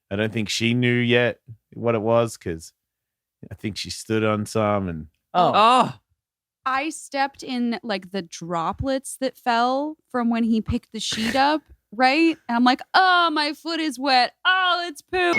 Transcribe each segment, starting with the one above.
I don't think she knew yet what it was because I think she stood on some and I stepped in like the droplets that fell from when he picked the sheet up, right? And I'm like, oh, my foot is wet. Oh, it's poop.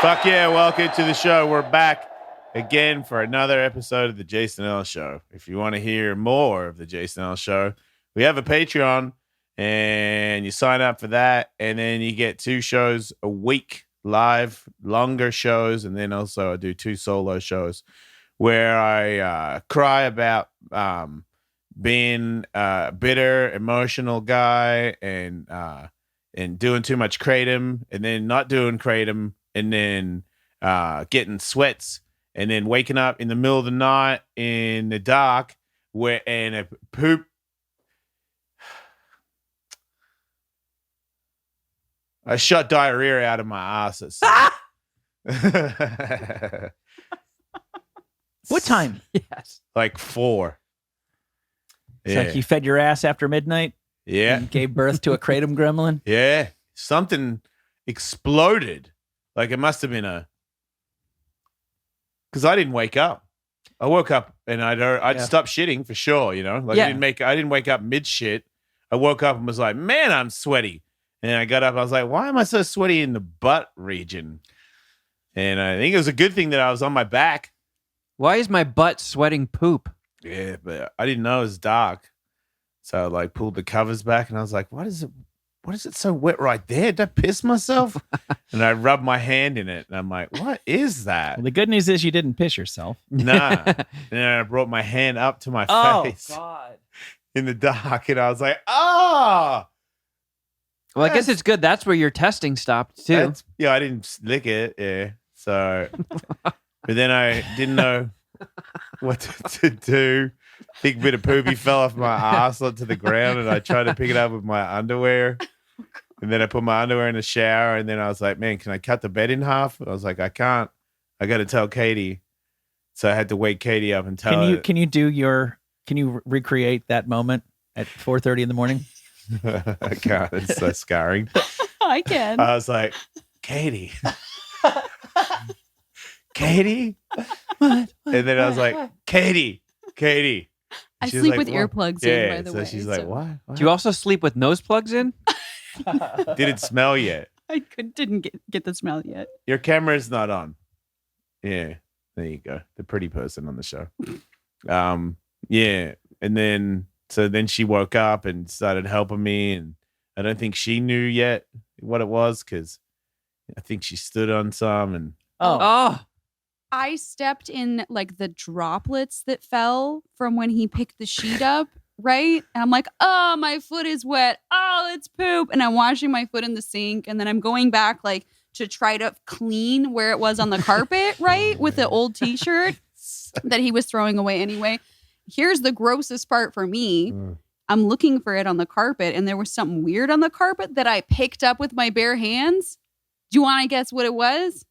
Fuck yeah, welcome to the show. We're back again for another episode of the Jason Ellis Show. If you want to hear more of the Jason Ellis Show, we have a Patreon, and you sign up for that, and then you get 2 shows a week, live, longer shows, and then also I do 2 solo shows where I cry about being a bitter, emotional guy and doing too much kratom, and then not doing kratom, and then getting sweats, and then waking up in the middle of the night in the dark and a poop. I shot diarrhea out of my ass. What time? Yes. Like 4. It's like you fed your ass after midnight? Yeah. And gave birth to a kratom gremlin? Yeah. Something exploded. Like it must have been because I didn't wake up. I woke up and I'd stopped shitting for sure, you know? Like I didn't wake up mid shit. I woke up and was like, man, I'm sweaty. And I got up, I was like, why am I so sweaty in the butt region? And I think it was a good thing that I was on my back. Why is my butt sweating poop? Yeah, but I didn't know it was dark. So I like pulled the covers back and I was like, what is it so wet right there? Did I piss myself? And I rubbed my hand in it and I'm like, what is that? Well, the good news is you didn't piss yourself. Nah. And then I brought my hand up to my face in the dark and I was like, oh. Well, I guess it's good. That's where your testing stopped too. Yeah, I didn't lick it. Yeah. So, but then I didn't know what to do. Big bit of poopy fell off my ass onto the ground and I tried to pick it up with my underwear. And then I put my underwear in the shower and then I was like, man, can I cut the bed in half? I was like, I can't. I got to tell Katie. So I had to wake Katie up and tell her. Can you recreate that moment at 4:30 in the morning? I can't. It's so scarring. I can. I was like, Katie. Katie? What? And then I was like, Katie. I She's sleep like, with what? earplugs Yeah, in, by the so way. she's like, what? Do you also sleep with nose plugs in? Didn't smell yet. I didn't get the smell yet. Your camera's not on. Yeah, there you go. The pretty person on the show. Yeah, and then she woke up and started helping me, and I don't think she knew yet what it was because I think she stood on some and I stepped in like the droplets that fell from when he picked the sheet up, right? And I'm like, oh, my foot is wet. Oh, it's poop. And I'm washing my foot in the sink. And then I'm going back like to try to clean where it was on the carpet, right? With the old t-shirt that he was throwing away anyway. Here's the grossest part for me. I'm looking for it on the carpet and there was something weird on the carpet that I picked up with my bare hands. Do you want to guess what it was?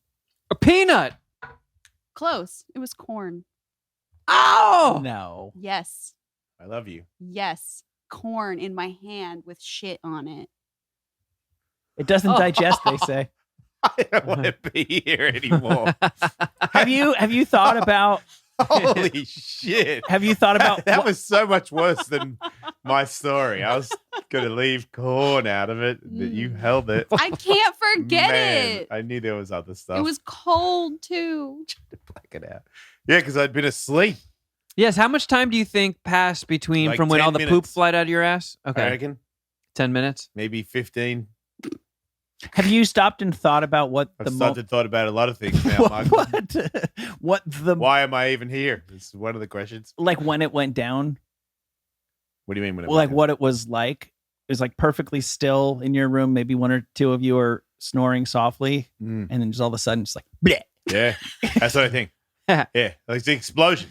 A peanut. Close. It was corn. Oh! No. Yes. I love you. Yes. Corn in my hand with shit on it. It doesn't digest, they say. I don't want to be here anymore. Have you thought about Holy shit. Have you thought about that was so much worse than my story. I was going to leave corn out of it, but you held it. I can't forget Man, it. I knew there was other stuff. It was cold too. Black it out. Yeah, because I'd been asleep. Yes. How much time do you think passed between Like from when 10 all the poop minutes. flied out of your ass? I Okay. reckon 10 minutes. maybe 15. have you stopped and thought about what I've the started thought about a lot of things now, Michael. what the Why am I even here? This is one of the questions. like when it went down? What do you mean when it Like went down? what it was like? It was like perfectly still in your room. Maybe one or two of you are snoring softly, Mm, and then just all of a sudden, just like bleh. yeah, that's what I think. Yeah, like the explosion.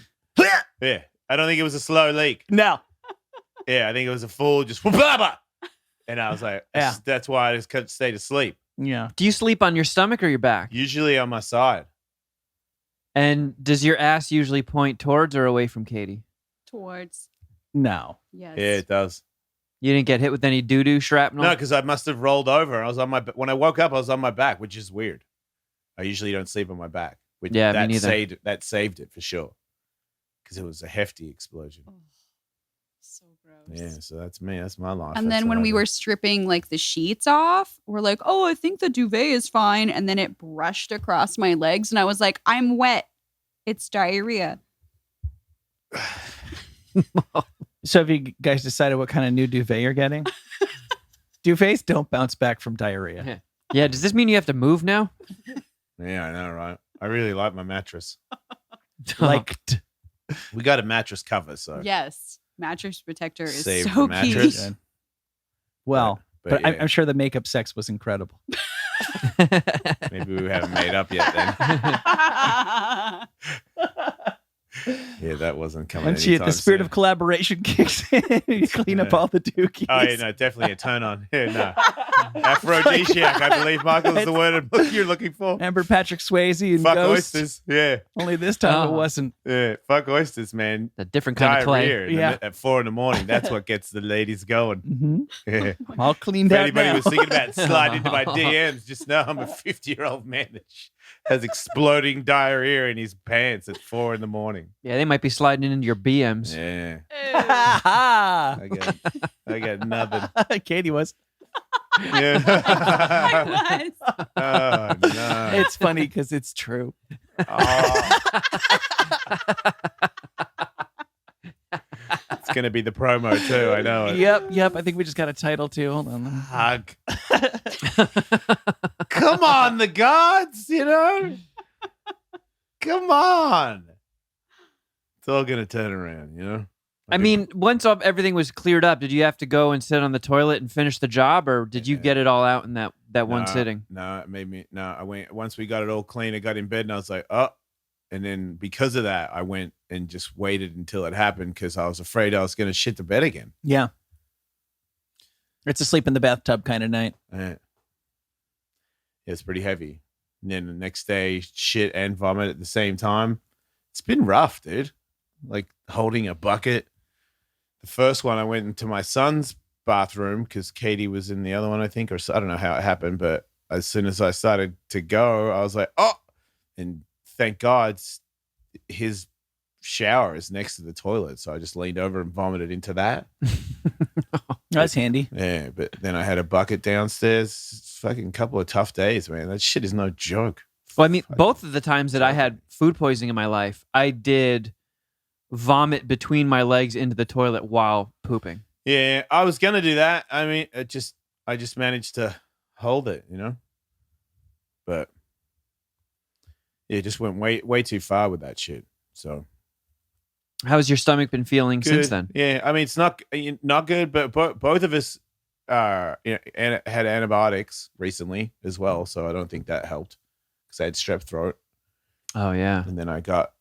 Yeah, I don't think it was a slow leak. No. Yeah, I think it was a full just blah, blah. And I was like, Yeah. that's why I just couldn't stay to sleep. Yeah. Do you sleep on your stomach or your back? Usually on my side. And does your ass usually point towards or away from Katie? Towards. No. Yes. Yeah, it does. You didn't get hit with any doo-doo shrapnel? No, because I must have rolled over. I was on my when I woke up, I was on my back, which is weird. I usually don't sleep on my back. Which Yeah, me that neither. saved it for sure. Because it was a hefty explosion. Oh, so gross. Yeah, so that's me. That's my life. And That's then what when I we do. were stripping like the sheets off, we're like, oh, I think the duvet is fine. And then it brushed across my legs. And I was like, I'm wet. It's diarrhea. So have you guys decided what kind of new duvet you're getting? Duvets don't bounce back from diarrhea. Yeah, does this mean you have to move now? Yeah, I know, right? I really like my mattress. Like We got a mattress cover, so Yes. Mattress protector is Save so the key. mattress. well, but yeah, I'm sure the makeup sex was incredible. maybe we haven't made up yet then. Yeah, that wasn't coming. Once anytime the spirit soon. of collaboration kicks in, you clean up Yeah. all the dookies. Oh, yeah, no, definitely a turn on. Yeah, no. Aphrodisiac, I believe, Michael, is the word you're looking for. Remember Patrick Swayze and Fuck Ghost? oysters. Yeah, Only this time it Oh. wasn't. yeah. Fuck oysters, man. A different kind of clay. Diarrhea in the Yeah. at 4 a.m. That's what gets the ladies going. Mm-hmm. Yeah. All cleaned If out anybody now. was thinking about sliding into my DMs, just know I'm a 50-year-old man that has exploding diarrhea in his pants at 4 a.m. Yeah, they might be sliding into your BMs. Yeah, Ha I got nothing. ha. Katie was. Yeah. I was. Oh no. It's funny because it's true. Oh. It's gonna be the promo too. I know it. Yep. I think we just got a title too. Hold on. Hug. Come on, the gods. You know. Come on. It's all gonna turn around. You know. I mean, once everything was cleared up, did you have to go and sit on the toilet and finish the job, or did you get it all out in that one sitting? No, it made me. No, I went once we got it all clean. I got in bed and I was like, oh. And then because of that, I went and just waited until it happened because I was afraid I was going to shit the bed again. Yeah. It's a sleep in the bathtub kind of night. Yeah, it's pretty heavy. And then the next day, shit and vomit at the same time. It's been rough, dude. Like holding a bucket. The first one, I went into my son's bathroom because Katie was in the other one, I think, or I don't know how it happened. But as soon as I started to go, I was like, oh, and thank God his shower is next to the toilet. So I just leaned over and vomited into that. That's handy. Yeah, but then I had a bucket downstairs. It's fucking couple of tough days, man. That shit is no joke. Well, I mean, both of the times that I had food poisoning in my life, I did vomit between my legs into the toilet while pooping. Yeah, I was gonna do that. I mean, I just managed to hold it, you know. But yeah, it just went way too far with that shit. So How's your stomach been feeling since good. then? Yeah, I mean, it's not good, but both of us had antibiotics recently as well, so I don't think that helped because I had strep throat, Oh yeah. and then I got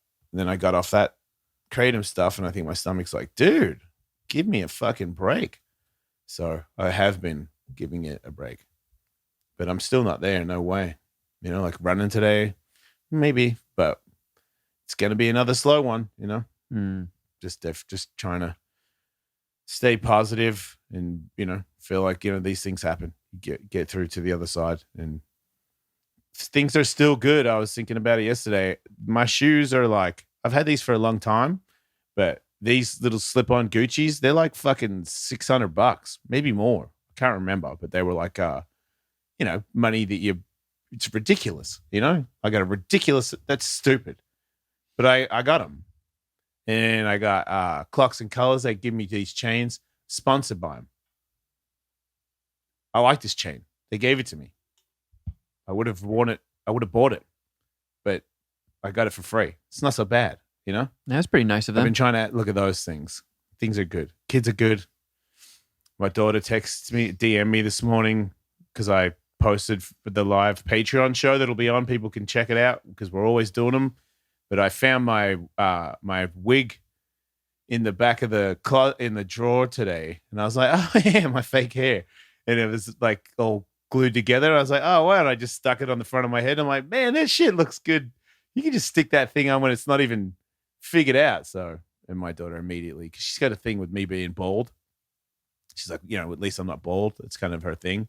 off that kratom stuff, and I think my stomach's like, dude, give me a fucking break. So I have been giving it a break, but I'm still not there. No way. You know, like running today, maybe, but it's gonna be another slow one. You know. Mm. Just trying to stay positive and, you know, feel like, you know, these things happen. You get through to the other side and things are still good. I was thinking about it yesterday. My shoes are like, I've had these for a long time, but these little slip-on Gucci's, they're like fucking $600, maybe more. I can't remember, but they were like, money that it's ridiculous. I got a ridiculous. That's stupid, but I got them, and I got Clocks and Colors. They give me these chains, sponsored by them. I like this chain. They gave it to me. I would have worn it. I would have bought it, but I got it for free. It's not so bad, That's pretty nice of I've them. been trying to look at those things. Things are good. Kids are good. My daughter texted me, DM me this morning because I posted for the live Patreon show that'll be on. People can check it out because we're always doing them. But I found my my wig in the back of in the drawer today, and I was like, oh yeah, my fake hair, and it was like all glued together. I was like, oh wow, and I just stuck it on the front of my head. I'm like, man, that shit looks good. You can just stick that thing on when it's not even figured out. So, and my daughter immediately, because she's got a thing with me being bald. She's like, at least I'm not bald. It's kind of her thing.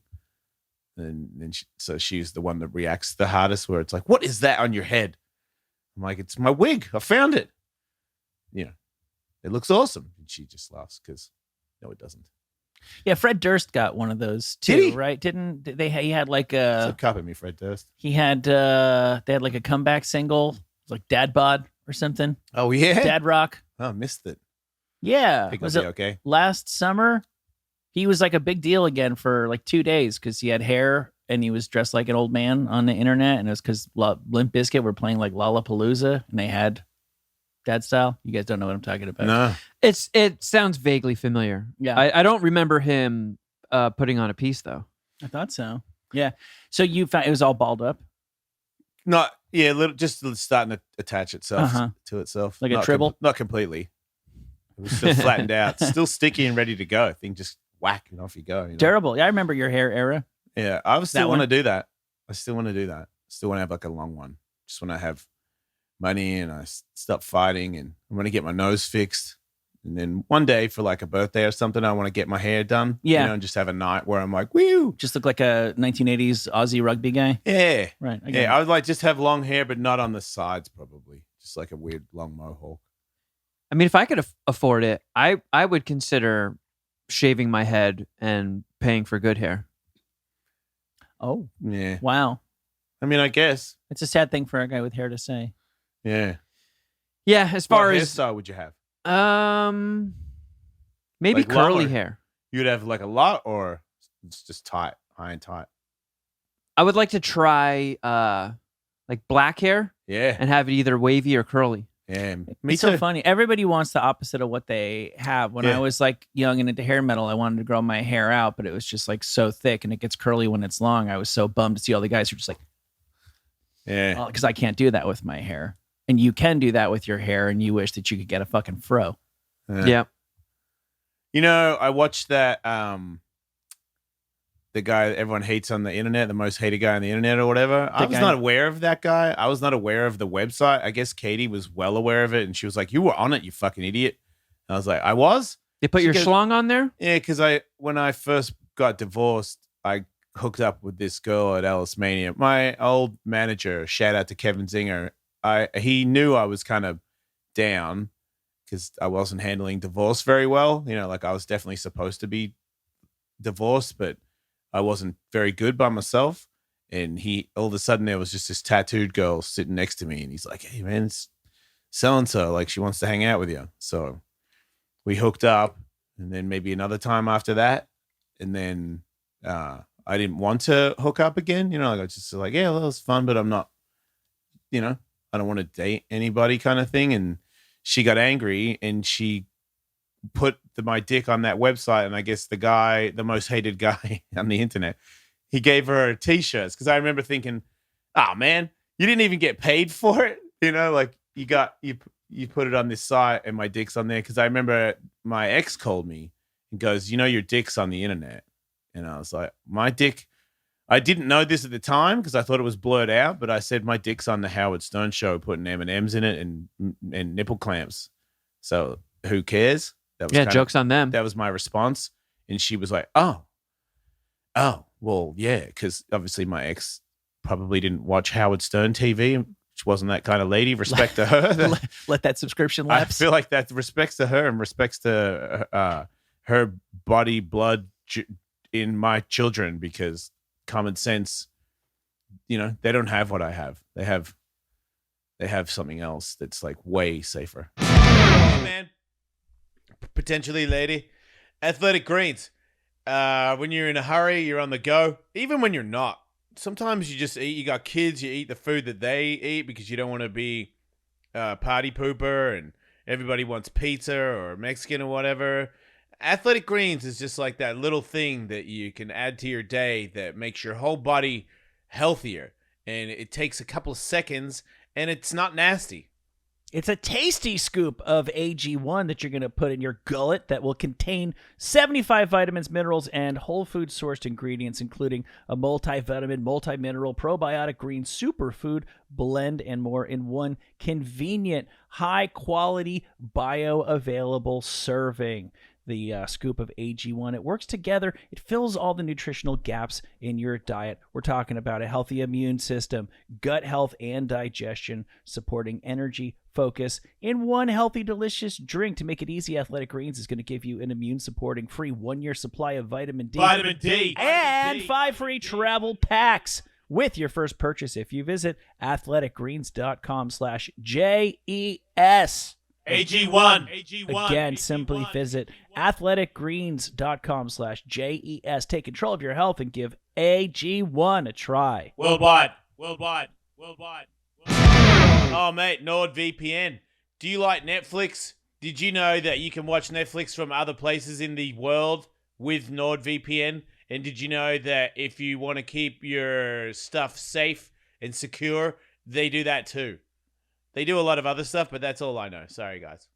And so she's the one that reacts the hardest, where it's like, what is that on your head? I'm like, it's my wig. I found it. It looks awesome. And she just laughs because no, it doesn't. Yeah, Fred Durst got one of those too, Did he? right? Didn't they? He had like So copy me, Fred Durst. they had like a comeback single, it was like Dad Bod or something. Oh yeah. Dad Rock. Oh, missed it. Yeah. Think Was it'll it be okay? last summer? He was like a big deal again for like 2 days because he had hair and he was dressed like an old man on the internet. And it was because Limp Bizkit were playing like Lollapalooza and they had Dad Style. You guys don't know what I'm talking about. No. It sounds vaguely familiar. Yeah. I don't remember him putting on a piece though. I thought so. Yeah. So you found it was all balled up? Not yeah, just starting to attach itself to itself. Like a Not tribble? not completely. It was still flattened out, still sticky and ready to go. Thing just whack and off you go. Terrible. Yeah, I remember your hair era. Yeah, I still That want to one? do that. I still want to do that. Still want to have like a long one. Just want to have money and I stop fighting and I'm going to get my nose fixed. And then one day for like a birthday or something, I want to get my hair done. Yeah. And just have a night where I'm like, woo. Just look like a 1980s Aussie rugby guy. Yeah. Right. I get it. Yeah. I would like just have long hair, but not on the sides probably. Just like a weird long mohawk. I mean, if I could afford it, I would consider shaving my head and paying for good hair. Oh, Yeah. wow. I mean, I guess. It's a sad thing for a guy with hair to say. Yeah. Yeah, as far What as hairstyle would you have? maybe Like long curly or- hair. You'd have like a lot or it's just tight, high and tight? I would like to try like black hair Yeah. and have it either wavy or curly. Yeah. Me It's too. so funny. Everybody wants the opposite of what they have. When Yeah. I was like young and into hair metal, I wanted to grow my hair out, but it was just like so thick and it gets curly when it's long. I was so bummed to see all the guys who are just like, Yeah. because I can't do that with my hair. And you can do that with your hair, and you wish that you could get a fucking fro. Yeah. I watched that the guy that everyone hates on the internet, the most hated guy on the internet or whatever. I was guy- not aware of that guy. I was not aware of the website. I guess Katie was well aware of it and she was like, "You were on it, you fucking idiot." And I was like, "I was?" They put She your goes- schlong on there? Yeah, because when I first got divorced, I hooked up with this girl at Ellis Mania. My old manager, shout out to Kevin Zinger, he knew I was kind of down because I wasn't handling divorce very well. Like I was definitely supposed to be divorced, but I wasn't very good by myself. And all of a sudden there was just this tattooed girl sitting next to me, and he's like, "Hey man, it's so-and-so, like she wants to hang out with you." So we hooked up, and then maybe another time after that. And then I didn't want to hook up again. Like I was just like, yeah, well, it was fun, but I'm not, I don't want to date anybody kind of thing. And she got angry and she put my dick on that website. And I guess the most hated guy on the internet, he gave her t-shirts. Cause I remember thinking, oh man, you didn't even get paid for it. Like you put it on this site and my dick's on there. Cause I remember my ex called me and goes, your dick's on the internet. And I was like, my dick, I didn't know this at the time because I thought it was blurred out, but I said my dick's on the Howard Stern show, putting M&Ms in it and nipple clamps. So who cares? That was Joke's on them. That was my response. And she was like, oh, well, yeah, because obviously my ex probably didn't watch Howard Stern TV. which wasn't that kind of lady. Respect to her. Let that subscription I lapse. feel like that respects to her and respects to her body, blood in my children, because common sense, they don't have what I have. They have something else that's like way safer. Hey, man. Potentially, lady. Athletic Greens. When you're in a hurry, you're on the go. Even when you're not. Sometimes you just eat. You got kids, you eat the food that they eat because you don't want to be a party pooper and everybody wants pizza or Mexican or whatever. Athletic Greens is just like that little thing that you can add to your day that makes your whole body healthier. And it takes a couple of seconds and it's not nasty. It's a tasty scoop of AG1 that you're going to put in your gullet that will contain 75 vitamins, minerals, and whole food sourced ingredients, including a multivitamin, multi-mineral, probiotic green superfood blend, and more in one convenient, high-quality, bioavailable serving. The scoop of AG1. It works together. It fills all the nutritional gaps in your diet. We're talking about a healthy immune system, gut health, and digestion, supporting energy, focus in one healthy, delicious drink. To make it easy, Athletic Greens is going to give you an immune-supporting free 1-year supply of vitamin D. Vitamin D. And 5 free travel packs with your first purchase if you visit athleticgreens.com/JES. AG1. Again, simply visit athleticgreens.com/JES. Take control of your health and give AG1 a try. Worldwide. Oh, mate, NordVPN. Do you like Netflix? Did you know that you can watch Netflix from other places in the world with NordVPN? And did you know that if you want to keep your stuff safe and secure, they do that too? They do a lot of other stuff, but that's all I know. Sorry, guys.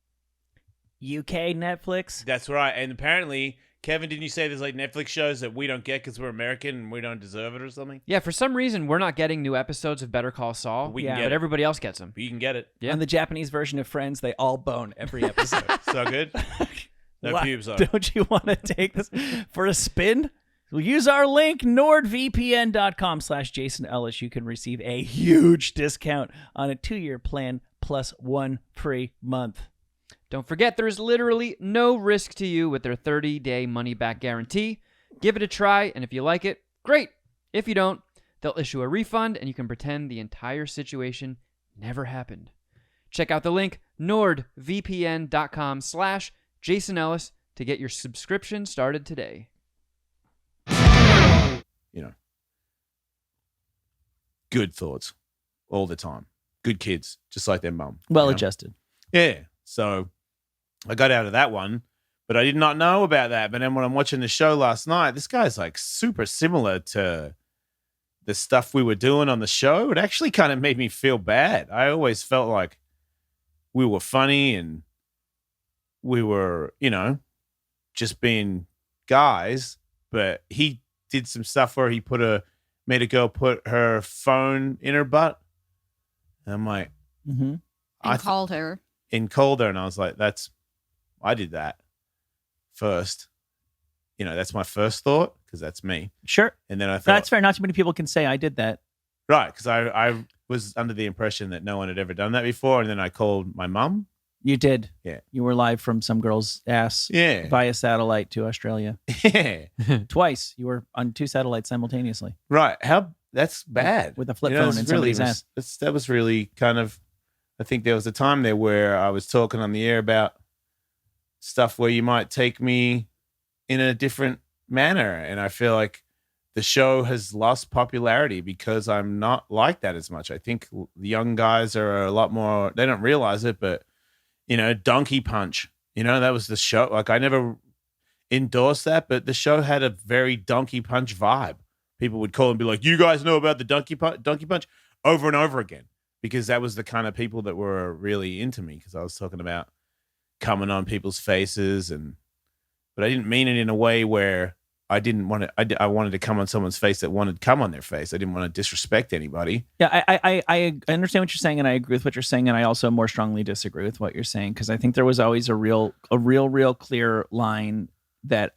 UK Netflix? That's right. And apparently, Kevin, didn't you say there's like Netflix shows that we don't get because we're American and we don't deserve it or something? Yeah, for some reason, we're not getting new episodes of Better Call Saul, We can get but it. everybody else gets them. You can get it. Yeah. On the Japanese version of Friends, they all bone every episode. So good. No Why- pubes, though. Don't you want to take this for a spin? Well, use our link, nordvpn.com/Jason Ellis. You can receive a huge discount on a 2-year plan plus 1 free month. Don't forget, there's literally no risk to you with their 30-day money-back guarantee. Give it a try, and if you like it, great. If you don't, they'll issue a refund, and you can pretend the entire situation never happened. Check out the link, nordvpn.com/Jason Ellis, to get your subscription started today. Good thoughts all the time. Good kids, just like their mum. Well adjusted. Yeah. So I got out of that one, but I did not know about that. But then when I'm watching the show last night, this guy's like super similar to the stuff we were doing on the show. It actually kind of made me feel bad. I always felt like we were funny and we were, just being guys. But he did some stuff where he made a girl put her phone in her butt. And I'm like, Mm-hmm. And called her. and called her, and I was like, I did that first. That's my first thought because that's me. Sure. And then I thought, That's fair. Not too many people can say I did that. right, because I was under the impression that no one had ever done that before, and then I called my mum. You did. Yeah. You were live from some girl's ass Yeah. via satellite to Australia. Yeah. Twice. You were on 2 satellites simultaneously Right. That's bad. with a flip phone it's in really somebody's ass. that was really kind of, I think there was a time there where I was talking on the air about stuff where you might take me in a different manner. And I feel like the show has lost popularity because I'm not like that as much. I think the young guys are a lot more, they don't realize it, but Donkey Punch, that was the show. Like I never endorsed that, but the show had a very Donkey Punch vibe. People would call and be like, you guys know about the Donkey Punch over and over again, because that was the kind of people that were really into me, because I was talking about coming on people's faces, but I didn't mean it in a way where I didn't want to, I wanted to come on someone's face that wanted to come on their face. I didn't want to disrespect anybody. Yeah, I understand what you're saying, and I agree with what you're saying, and I also more strongly disagree with what you're saying, because I think there was always a real clear line that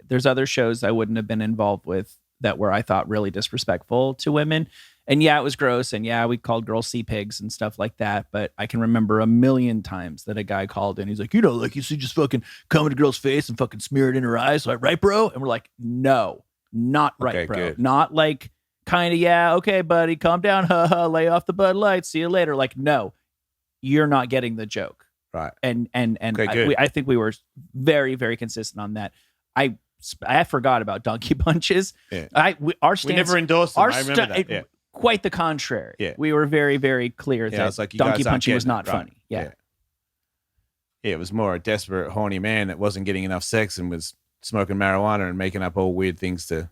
there's other shows I wouldn't have been involved with that were, I thought, really disrespectful to women. And yeah, it was gross. And yeah, we called girls sea pigs and stuff like that. But I can remember a million times that a guy called in. He's like, like you should just fucking come in a girl's face and fucking smear it in her eyes. Like, right, bro? And we're like, no, not right, Okay, bro. good. Not like kind of, yeah, okay, buddy, calm down. Lay off the Bud Light. See you later. Like, no, you're not getting the joke. Right. And Okay, good. I think we were very, very consistent on that. I forgot about donkey punches. Yeah. Our We stance, never endorsed them. our I remember that. Yeah. quite the contrary. Yeah. We were very, very clear Yeah, that it's like you donkey guys aren't punching was getting it, not right. funny. Yeah. Yeah, it was more a desperate, horny man that wasn't getting enough sex and was smoking marijuana and making up all weird things to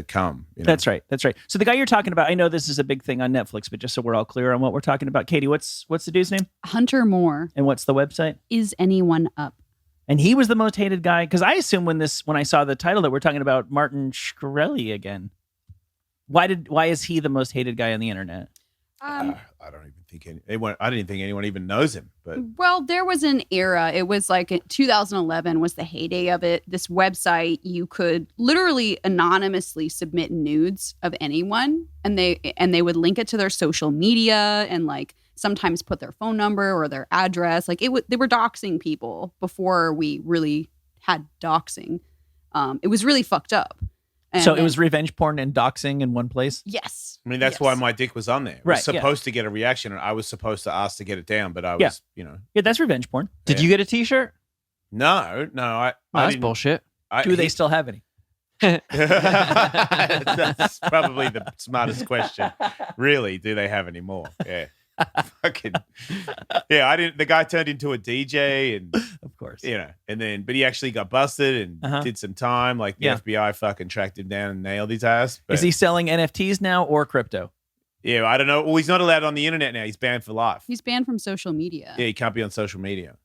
come. You know? That's right. That's right. So the guy you're talking about, I know this is a big thing on Netflix, but just so we're all clear on what we're talking about, Katie, what's the dude's name Hunter Moore. and what's the website? Is anyone up? And he was the most hated guy because I assume when I saw the title that we're talking about Martin Shkreli again. Why is he the most hated guy on the internet? I don't even think anyone. I didn't think anyone even knows him. But Well, there was an era. It was like 2011 was the heyday of it. This website, you could literally anonymously submit nudes of anyone, and they would link it to their social media and like sometimes put their phone number or their address. Like they were doxing people before we really had doxing. It was really fucked up. So it was revenge porn and doxing in one place? Yes. I mean, that's why my dick was on there. It was Right, yeah. supposed to get a reaction, and I was supposed to ask to get it down, but I was, Yeah, that's revenge porn. Did you get a T-shirt? no. I That's didn't. bullshit. Do they still have any? That's probably the smartest question. Really, do they have any more? Yeah. Fucking. Yeah, I didn't. The guy turned into a DJ and, Of course. but he actually got busted and did some time. Like the Yeah. FBI fucking tracked him down and nailed his ass. But, Is he selling NFTs now or crypto? Yeah, I don't know. Well, he's not allowed on the internet now. He's banned for life. He's banned from social media. Yeah, he can't be on social media.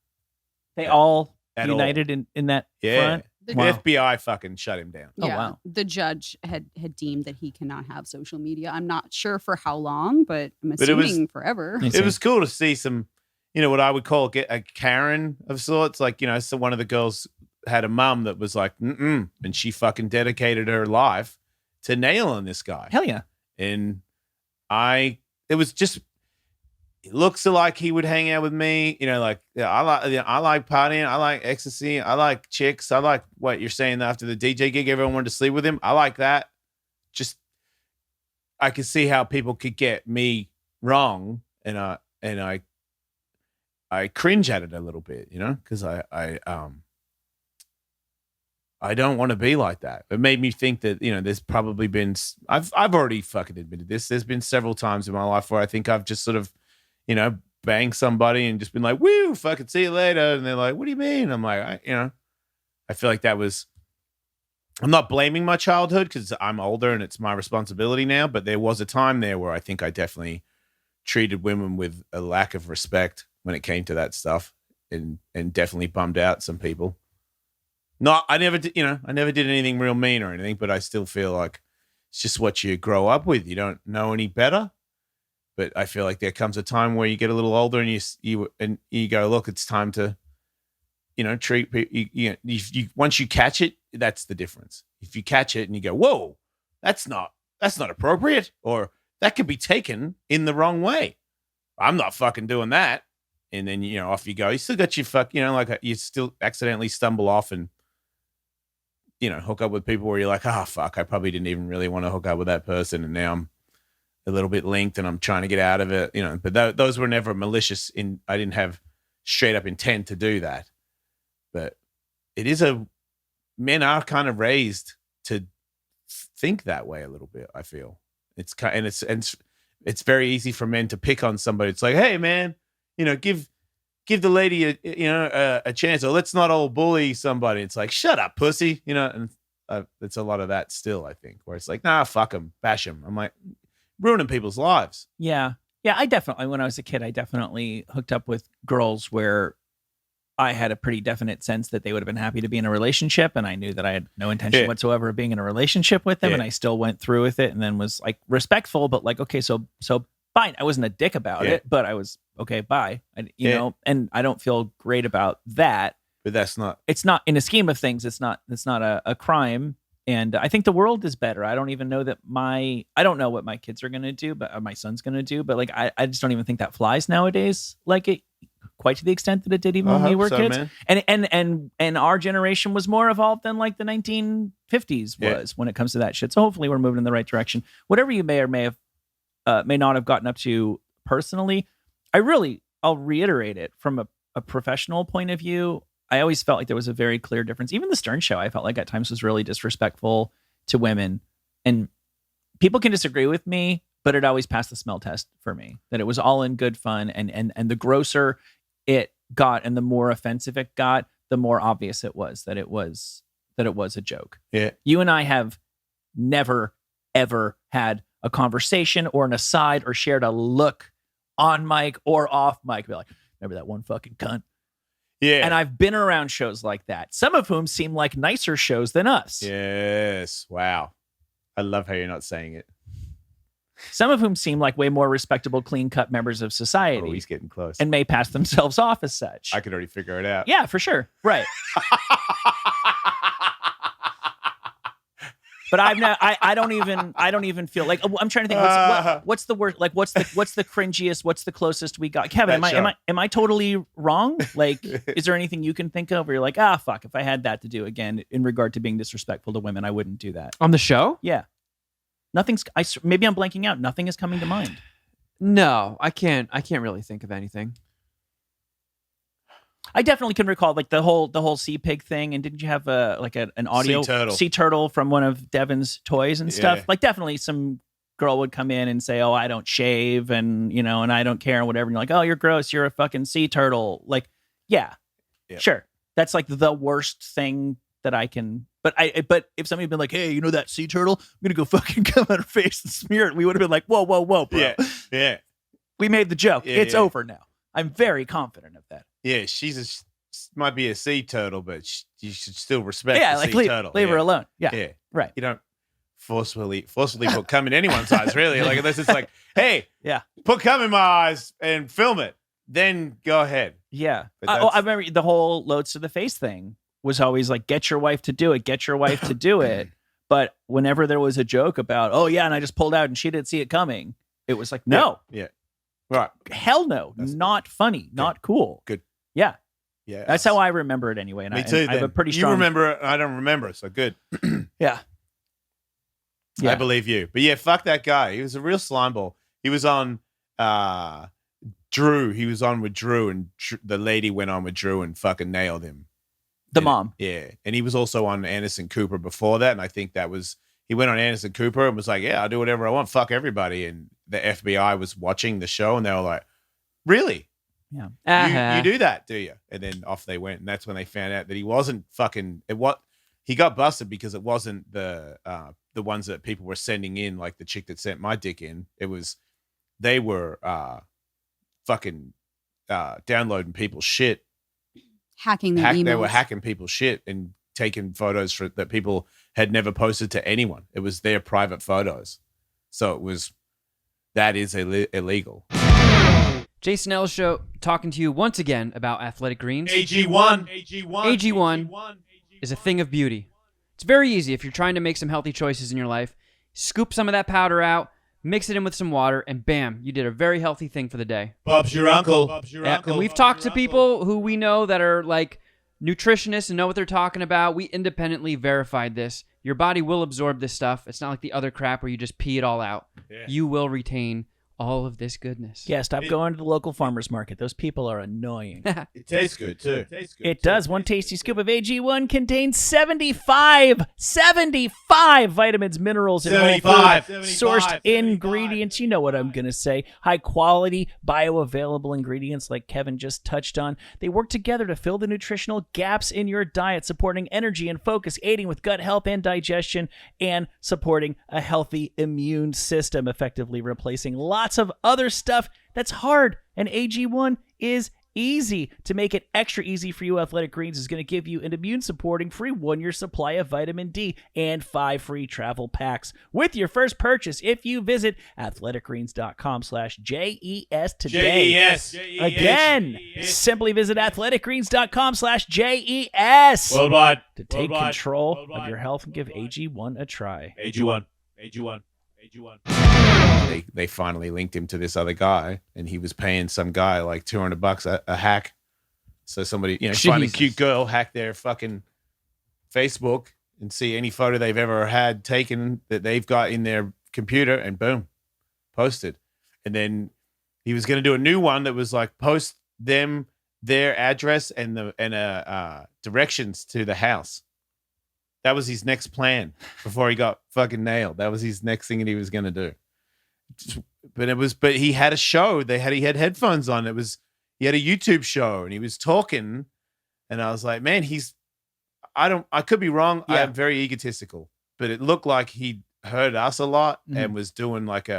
They all At all. united in that Yeah. front? The Wow. FBI fucking shut him down. Oh, wow. The judge had deemed that he cannot have social media. I'm not sure for how long, but I'm But it was- assuming forever. Yes. It was cool to see some, what I would call a Karen of sorts. Like, so one of the girls had a mum that was like, and she fucking dedicated her life to nailing this guy. Hell yeah. And it was just, it looks like he would hang out with me. I like partying. I like ecstasy. I like chicks. I like what you're saying after the DJ gig, everyone wanted to sleep with him. I like that. Just, I could see how people could get me wrong. And I cringe at it a little bit, because I don't want to be like that. It made me think that, there's probably been, I've already fucking admitted this. There's been several times in my life where I think I've just sort of, banged somebody and just been like, woo, fucking see you later. And they're like, what do you mean? I'm like, I feel like that was, I'm not blaming my childhood because I'm older and it's my responsibility now. But there was a time there where I think I definitely treated women with a lack of respect when it came to that stuff and definitely bummed out some people. I never did anything real mean or anything, but I still feel like it's just what you grow up with. You don't know any better. But I feel like there comes a time where you get a little older and you go, look, it's time to, treat people. Once you catch it, that's the difference. If you catch it and you go, whoa, that's not appropriate, or that could be taken in the wrong way. I'm not fucking doing that. And then, off you go. You still got your you still accidentally stumble off and, hook up with people where you're like, fuck, I probably didn't even really want to hook up with that person. And now I'm a little bit linked and I'm trying to get out of it, but those were never malicious I didn't have straight up intent to do that. But men are kind of raised to think that way a little bit. I feel it's very easy for men to pick on somebody. It's like, hey man, give the lady a chance, or let's not all bully somebody. It's like, shut up, pussy, and it's a lot of that still, I think, where it's like, nah, fuck them, bash them. I'm like, ruining people's lives. Yeah. Yeah, when I was a kid, I definitely hooked up with girls where I had a pretty definite sense that they would have been happy to be in a relationship. And I knew that I had no intention whatsoever of being in a relationship with them. Yeah. And I still went through with it and then was like respectful, but like, okay, so fine. I wasn't a dick about it, but I was okay, bye. And, and I don't feel great about that. But it's not in a scheme of things. It's not a crime. And I think the world is better. I don't even know that I don't know what my kids are going to do, but my son's going to do. But like, I just don't even think that flies nowadays. Like it quite to the extent that it did even when we were kids. Man. And our generation was more evolved than like the 1950s was when it comes to that shit. So hopefully we're moving in the right direction. Whatever you may or may not have gotten up to personally, I'll reiterate it from a professional point of view. I always felt like there was a very clear difference. Even the Stern Show, I felt like at times was really disrespectful to women. And people can disagree with me, but it always passed the smell test for me. That it was all in good fun. And the grosser it got and the more offensive it got, the more obvious it was that it was a joke. Yeah. You and I have never, ever had a conversation or an aside or shared a look on mic or off mic. Be like, remember that one fucking cunt? Yeah. And I've been around shows like that, some of whom seem like nicer shows than us. Yes. Wow. I love how you're not saying it. Some of whom seem like way more respectable, clean-cut members of society. Oh, he's getting close. And may pass themselves off as such. I could already figure it out. Yeah, for sure. Right. But I don't even feel like I'm trying to think what's the worst, like what's the cringiest, what's the closest we got? Kevin, am I totally wrong? Like, is there anything you can think of where you're like, fuck, if I had that to do again in regard to being disrespectful to women, I wouldn't do that. On the show? Yeah. Maybe I'm blanking out. Nothing is coming to mind. No, I can't really think of anything. I definitely can recall like the whole sea pig thing. And didn't you have an audio sea turtle from one of Devin's toys and stuff? Yeah. Like definitely some girl would come in and say, "Oh, I don't shave and and I don't care and whatever." And you're like, "Oh, you're gross. You're a fucking sea turtle." Like, yeah. Sure. That's like the worst thing that I can. But if somebody had been like, "Hey, that sea turtle? I'm gonna go fucking come on her face and smear it," we would have been like, "Whoa, bro." Yeah. We made the joke. It's over now. I'm very confident of that. Yeah, might be a sea turtle, but you should still respect the sea turtle. Leave her alone. Yeah. Yeah. Right. You don't forcefully put cum in anyone's eyes, really. Like, unless it's like, hey, put cum in my eyes and film it. Then go ahead. Yeah. I remember the whole loads to the face thing was always like, get your wife to do it. Get your wife to do it. But whenever there was a joke about, and I just pulled out and she didn't see it coming, it was like, no. Yeah. Right. Hell no. That's not funny. Not cool. Good. Yeah. Yeah. That's how I remember it anyway. And Me too. I have a pretty strong. You remember it, I don't remember, so good. Yeah. I believe you. But yeah, fuck that guy. He was a real slimeball. He was on Drew. He was on with Drew, and the lady went on with Drew and fucking nailed him. The mom. Yeah. And he was also on Anderson Cooper before that, and I think he went on Anderson Cooper and was like, yeah, I'll do whatever I want. Fuck everybody. And the FBI was watching the show, and they were like, really? Yeah. You do that, do you? And then off they went. And that's when they found out that he wasn't fucking he got busted because it wasn't the ones that people were sending in, like the chick that sent my dick in. It was they were fucking downloading people's shit. Hacking their emails. They were hacking people's shit and taking photos that people had never posted to anyone. It was their private photos. So that is illegal. Jason Ellis Show talking to you once again about Athletic Greens. AG1 is a thing of beauty. It's very easy if you're trying to make some healthy choices in your life. Scoop some of that powder out, mix it in with some water, and bam, you did a very healthy thing for the day. Bob's your uncle. And we've talked to people who we know that are like nutritionists and know what they're talking about. We independently verified this. Your body will absorb this stuff. It's not like the other crap where you just pee it all out. Yeah. You will retain all of this goodness. Yeah, stop going to the local farmer's market. Those people are annoying. It tastes good, too. It does. One tasty scoop of AG1 contains 75 vitamins, minerals, and whole food sourced ingredients. You know what I'm going to say. High quality, bioavailable ingredients like Kevin just touched on. They work together to fill the nutritional gaps in your diet, supporting energy and focus, aiding with gut health and digestion, and supporting a healthy immune system, effectively replacing lots of other stuff that's hard, and AG1 is easy. To make it extra easy for you, Athletic Greens is going to give you an immune-supporting free 1-year supply of vitamin D and 5 free travel packs with your first purchase if you visit athleticgreens.com/JES today. JES. Again, simply visit athleticgreens.com/JES Worldwide. to take Worldwide. control Worldwide. of your health and give AG1 a try. AG1. They finally linked him to this other guy, and he was paying some guy like $200 a hack. So somebody, find a Jesus. cute girl, hack their fucking Facebook, and see any photo they've ever had taken that they've got in their computer, and boom, posted. And then he was going to do a new one that was like post them their address and directions to the house. That was his next plan before he got fucking nailed. That was his next thing that he was going to do. But he had a show. He had headphones on. He had a YouTube show, and he was talking, and I was like, man, I could be wrong. Yeah. I'm very egotistical, but it looked like he heard us a lot and was doing like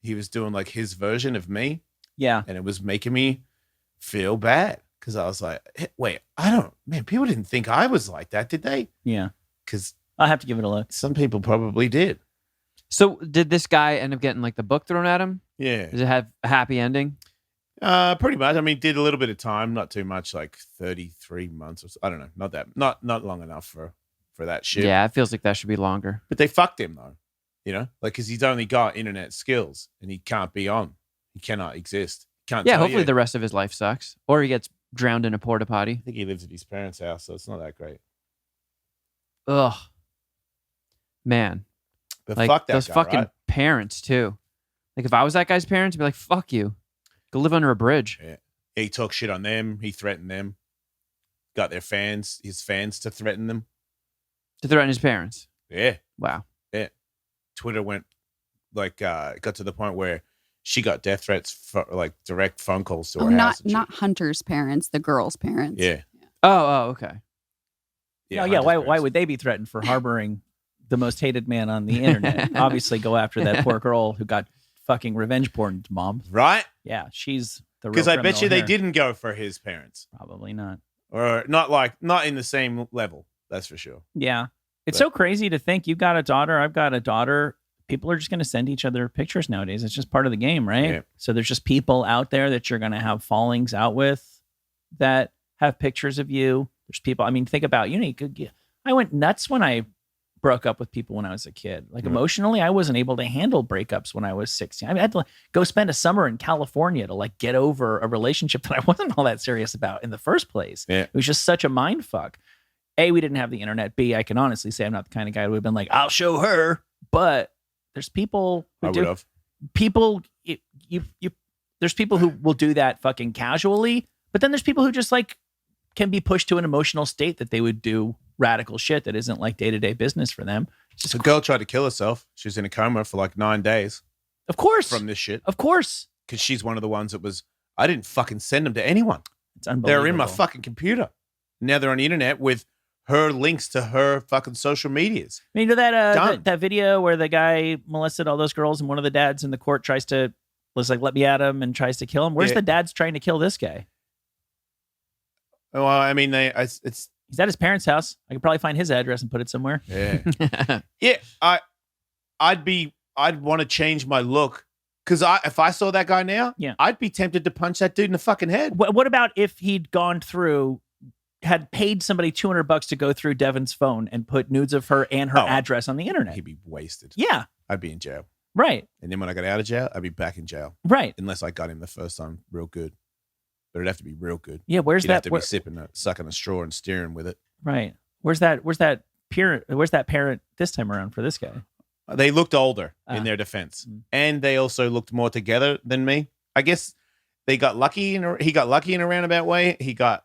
his version of me. Yeah. And it was making me feel bad. Because I was like, hey, wait, people didn't think I was like that, did they? Yeah. Because I'll have to give it a look. some people probably did. So did this guy end up getting like the book thrown at him? Yeah. Does it have a happy ending? Pretty much. I mean, did a little bit of time, not too much, like 33 months or so. I don't know. Not long enough for that shit. Yeah, it feels like that should be longer. But they fucked him, though. Because he's only got internet skills and he can't be on. He cannot exist. Can't Yeah, tell hopefully you. the rest of his life sucks. Or he gets drowned in a porta potty. I think he lives at his parents' house, so it's not that great. Ugh. Man. But Like fuck that those guy, fucking right? parents too. Like if I was that guy's parents, I'd be like, fuck you. Go live under a bridge. Yeah. He talked shit on them. He threatened them. Got his fans to threaten them. To threaten his parents. Yeah. Wow. Twitter went got to the point where she got death threats for like direct phone calls to her house. Not Hunter's parents, the girl's parents. Yeah. Oh, okay. Yeah. Hunter's Why parents. would they be threatened for harboring the most hated man on the internet? Obviously, go after that poor girl who got fucking revenge porn, mom. Right? Yeah, she's the real Because I bet you they criminal here. didn't go for his parents. Probably not. Or not in the same level. That's for sure. Yeah. It's But- so crazy to think you've got a daughter, I've got a daughter. People are just going to send each other pictures nowadays. It's just part of the game, right? Yeah. So there's just people out there that you're going to have fallings out with that have pictures of you. There's people, I mean, think about, I went nuts when I broke up with people when I was a kid. Like emotionally, I wasn't able to handle breakups when I was 16. I had to go spend a summer in California to like get over a relationship that I wasn't all that serious about in the first place. Yeah. It was just such a mind fuck. A, we didn't have the internet. B, I can honestly say I'm not the kind of guy who would have been like, I'll show her. But there's people I who would have. people there's people who will do that fucking casually, but then there's people who just like can be pushed to an emotional state that they would do radical shit that isn't like day-to-day business for them. It's just A girl tried to kill herself. She was in a coma for like 9 days of course from this shit. of course Because she's one of the ones that was, I didn't fucking send them to anyone. it's unbelievable. They're in my fucking computer. Now they're on the internet with her links to her fucking social medias. I mean, you know that Done. that video where the guy molested all those girls and one of the dads in the court was like, let me at him and tries to kill him. Where's Yeah. the dad's trying to kill this guy? Well, I mean, it's He's at his parents' house. I could probably find his address and put it somewhere. yeah, yeah. I'd want to change my look because if I saw that guy now, Yeah. I'd be tempted to punch that dude in the fucking head. What about if he'd gone through, had paid somebody $200 to go through Devin's phone and put nudes of her and her Oh. address on the internet? He'd be wasted. Yeah, I'd be in jail, right, and then when I got out of jail, I'd be back in jail right. unless I got him the first time real good. But it'd have to be real good. Yeah, where's He'd that? have to be sucking a straw and steering with it. Right. Where's that parent this time around for this guy? They looked older in Ah. their defense, Mm. and they also looked more together than me. I guess they got lucky he got lucky in a roundabout way. He got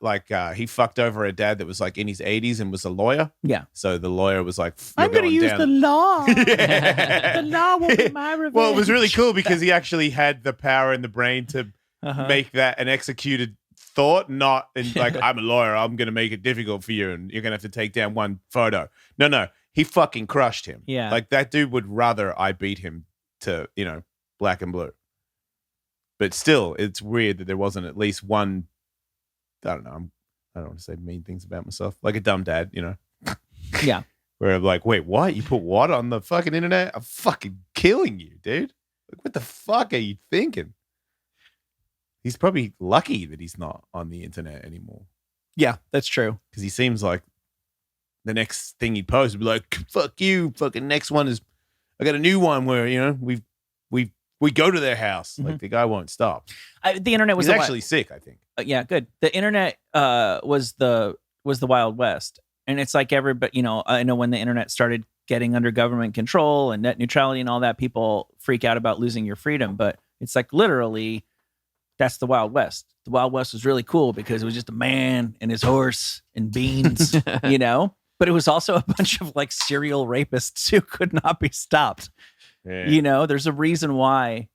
he fucked over a dad that was like in his 80s and was a lawyer. Yeah. So the lawyer was like, I'm going to use the law. Yeah. The law will be my revenge. Well, it was really cool because he actually had the power in the brain to Uh-huh. make that an executed thought, not in like, I'm a lawyer, I'm going to make it difficult for you and you're going to have to take down one photo. No, he fucking crushed him. Yeah. Like that dude would rather I beat him to, black and blue. But still, it's weird that there wasn't at least one I don't know. I don't want to say mean things about myself. Like a dumb dad, you know? Yeah. Where I'm like, wait, what? You put what on the fucking internet? I'm fucking killing you, dude. Like, what the fuck are you thinking? He's probably lucky that he's not on the internet anymore. Yeah, that's true. Because he seems like the next thing he'd post would be like, fuck you. Fucking next one is, I got a new one where, you know, we go to their house. Like the guy won't stop. The internet was He's actually sick, I think. yeah, good. The internet was the Wild West. And it's like everybody, you know, I know when the internet started getting under government control and net neutrality and all that, people freak out about losing your freedom. But it's like literally, that's the Wild West. The Wild West was really cool because it was just a man and his horse and beans, you know? But it was also a bunch of like serial rapists who could not be stopped. Yeah. You know, there's a reason why,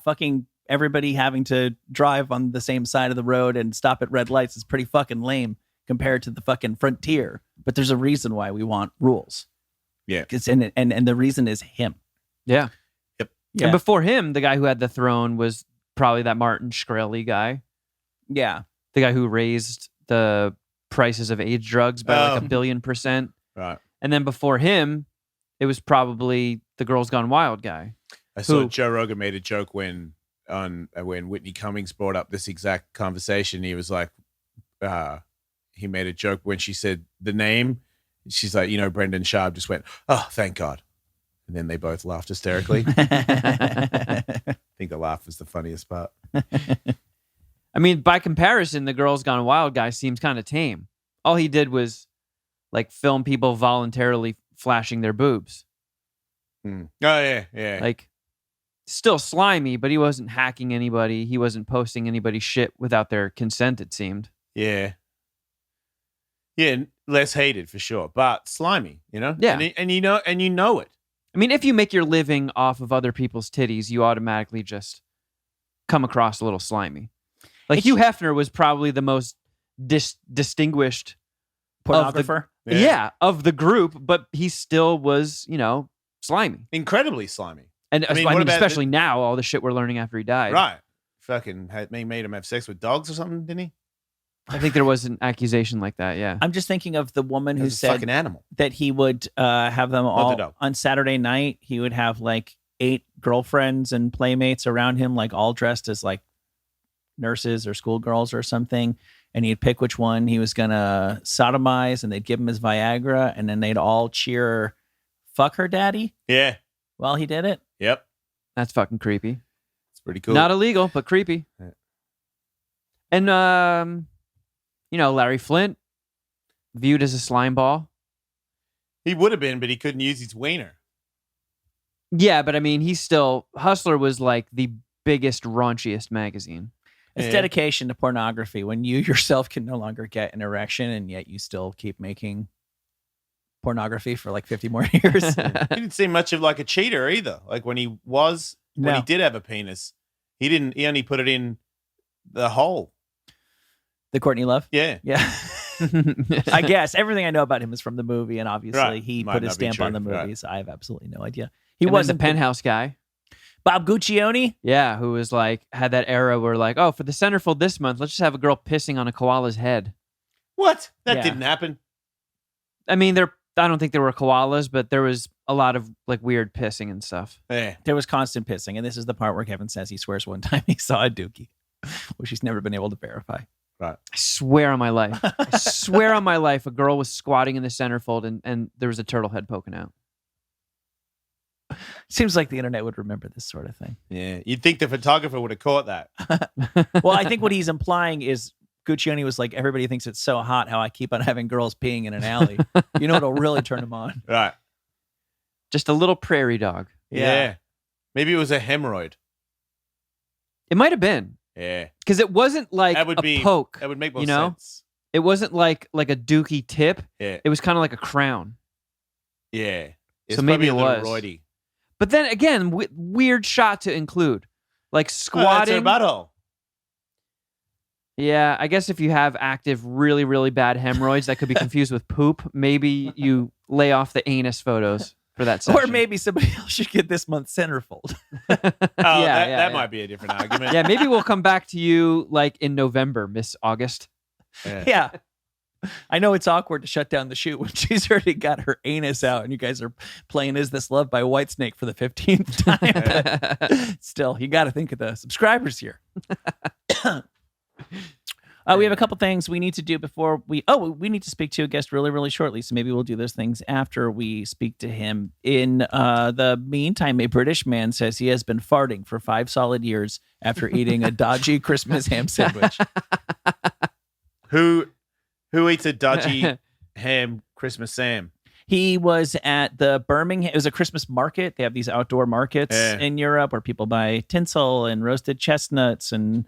fucking everybody having to drive on the same side of the road and stop at red lights is pretty fucking lame compared to the fucking frontier. But there's a reason why we want rules. Yeah. And the reason is him. Yeah. Yep. Yeah. And before him, the guy who had the throne was probably that Martin Shkreli guy. Yeah. The guy who raised the prices of AIDS drugs by like 1 billion%. Right. And then before him, it was probably the Girls Gone Wild guy. I saw Joe Rogan made a joke when Whitney Cummings brought up this exact conversation. He was like, he made a joke when she said the name. She's like, you know, Brendan Schaub just went, oh, thank God. And then they both laughed hysterically. I think the laugh was the funniest part. I mean, by comparison, the Girls Gone Wild guy seems kind of tame. All he did was like film people voluntarily flashing their boobs. Oh, yeah. Like, still slimy, but he wasn't hacking anybody. He wasn't posting anybody's shit without their consent, it seemed. Yeah. Yeah, less hated for sure, but slimy, you know? Yeah. And you know it. I mean, if you make your living off of other people's titties, you automatically just come across a little slimy. Like Hugh Hefner was probably the most distinguished Pornographer. of the group, but he still was, you know, slimy. Incredibly slimy. And I mean, I what mean, about especially now, all the shit we're learning after he died. Right. Fucking made him have sex with dogs or something, didn't he? I think there was an accusation like that, yeah. I'm just thinking of the woman who That's a said fucking animal. that he would have them the all dog. on Saturday night. He would have like 8 girlfriends and playmates around him, like all dressed as like nurses or schoolgirls or something. And he'd pick which one he was going to sodomize, and they'd give him his Viagra, and then they'd all cheer, fuck her daddy, Yeah. while he did it. Yep. That's fucking creepy. It's pretty cool. Not illegal, but creepy. Yeah. And, you know, Larry Flint, viewed as a slime ball. He would have been, but he couldn't use his wiener. Yeah, but I mean, he's still... Hustler was like the biggest, raunchiest magazine. It's dedication to pornography when you yourself can no longer get an erection, and yet you still keep making pornography for like 50 more years. He didn't seem much of like a cheater either. Like when he did have a penis, he only put it in the hole. The Courtney Love? Yeah. Yeah. I guess everything I know about him is from the movie, and obviously Right. he Might put his not be stamp on the true. Right. movie, so I have absolutely no idea. He And was then the Penthouse guy. Bob Guccione? Yeah, who was like, had that era where like, oh, for the centerfold this month, let's just have a girl pissing on a koala's head. What? That Yeah. didn't happen. I mean, I don't think there were koalas, but there was a lot of like weird pissing and stuff. Yeah. There was constant pissing, and this is the part where Kevin says he swears one time he saw a dookie, which he's never been able to verify. Right. I swear on my life. I swear on my life, a girl was squatting in the centerfold and there was a turtle head poking out. Seems like the internet would remember this sort of thing. Yeah. You'd think the photographer would have caught that. Well, I think what he's implying is Guccione was like, everybody thinks it's so hot how I keep on having girls peeing in an alley. You know what'll really turn him on? Right. Just a little prairie dog. Yeah. Maybe it was a hemorrhoid. It might have been. Yeah. Because it wasn't like That would a be poke. That would make more you know? sense. It wasn't like a dookie tip. Yeah. It was kind of like a crown. Yeah. It's So maybe probably a it little was. roidy. But then again, weird shot to include. Like Oh, that's squatting. her butthole. Yeah, I guess if you have active, really, really bad hemorrhoids that could be confused with poop, maybe you lay off the anus photos for that session. Or maybe somebody else should get this month's centerfold. That might be a different argument. Yeah, maybe we'll come back to you like in November, Miss August. Yeah. I know it's awkward to shut down the shoot when she's already got her anus out and you guys are playing Is This Love by Whitesnake for the 15th time. But still, you got to think of the subscribers here. We have a couple things we need to do before we need to speak to a guest really, really shortly. So maybe we'll do those things after we speak to him. In the meantime, a British man says he has been farting for 5 solid years after eating a dodgy Christmas ham sandwich. Who eats a dodgy ham Christmas Sam? He was at the Birmingham. It was a Christmas market. They have these outdoor markets in Europe where people buy tinsel and roasted chestnuts and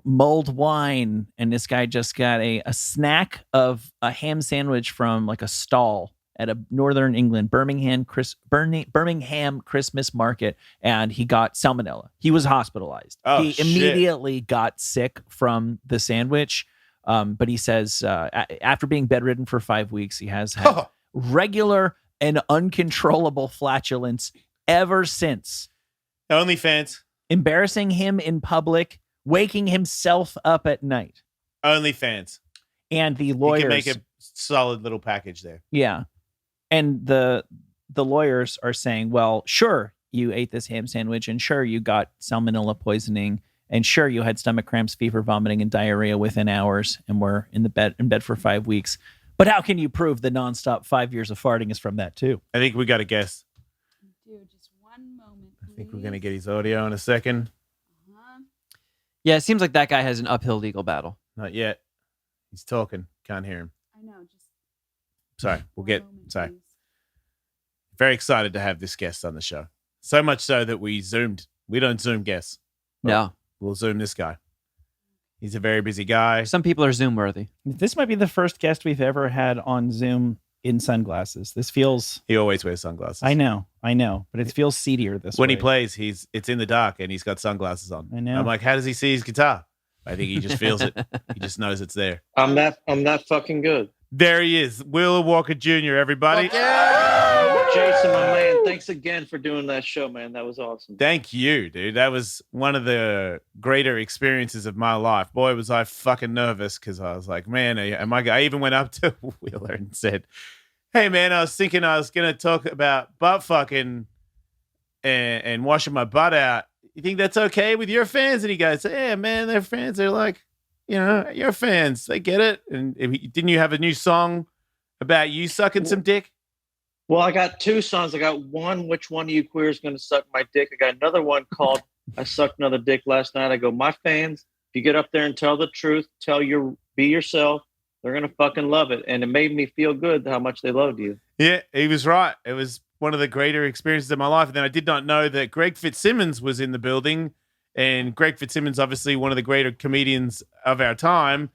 mulled wine. And this guy just got a snack of a ham sandwich from like a stall at a Northern England Birmingham Christmas market, and he got salmonella. He was hospitalized. Oh, he immediately got sick from the sandwich. But he says after being bedridden for 5 weeks, he has had regular and uncontrollable flatulence ever since. OnlyFans. Embarrassing him in public, waking himself up at night. OnlyFans. And the You lawyers can make a solid little package there. Yeah. And the lawyers are saying, well, sure, you ate this ham sandwich, and sure, you got salmonella poisoning, and sure, you had stomach cramps, fever, vomiting, and diarrhea within hours, and were in bed for 5 weeks. But how can you prove the nonstop 5 years of farting is from that too? I think we got to guess. Dude, just one moment, please. I think we're going to get his audio in a second. Yeah, it seems like that guy has an uphill legal battle. Not yet. He's talking. Can't hear him. I know, just Sorry. one moment, Sorry. please. Very excited to have this guest on the show. So much so that we Zoomed. We don't Zoom guests. No. We'll Zoom this guy. He's a very busy guy. Some people are Zoom worthy. This might be the first guest we've ever had on Zoom in sunglasses. This feels... He always wears sunglasses. I know, but it feels seedier this When way. he plays, it's in the dark and he's got sunglasses on. I know. I'm like, how does he see his guitar? I think he just feels it. He just knows it's there. I'm that fucking good. There he is. Will Walker Jr., everybody. Jason, my man, thanks again for doing that show, man. That was awesome. Thank you, dude. That was one of the greater experiences of my life. Boy, was I fucking nervous because I was like, man, I even went up to Wheeler and said, hey, man, I was thinking I was going to talk about butt fucking and washing my butt out. You think that's okay with your fans? And he goes, yeah, man, their fans are like, your fans, they get it. And didn't you have a new song about you sucking some dick? Well, I got 2 songs. I got one, which one of you queer is going to suck my dick? I got another one called I Sucked Another Dick Last Night. I go, my fans, if you get up there and tell the truth, be yourself, they're going to fucking love it. And it made me feel good how much they loved you. Yeah, he was right. It was one of the greater experiences of my life. And then I did not know that Greg Fitzsimmons was in the building. And Greg Fitzsimmons, obviously one of the greater comedians of our time,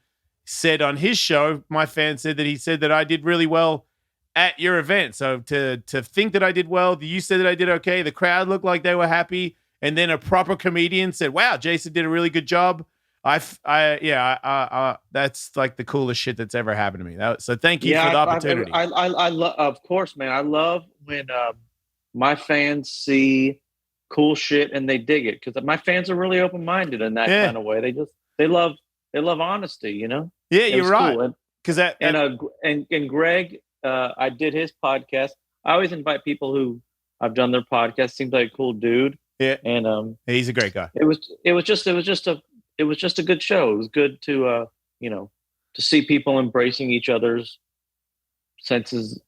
said on his show, my fan said that he said that I did really well at your event. So to think that I did well, you said that I did okay. The crowd looked like they were happy. And then a proper comedian said, wow, Jason did a really good job. That's like the coolest shit that's ever happened to me. So thank you for the opportunity. I love, of course, man. I love when my fans see cool shit and they dig it, because my fans are really open-minded in that kind of way. They love honesty, Yeah, It you're was right. cool. And Greg, I did his podcast. I always invite people who I've done their podcast. Seems like a cool dude. Yeah, and he's a great guy. It was just a good show. It was good to to see people embracing each other's senses,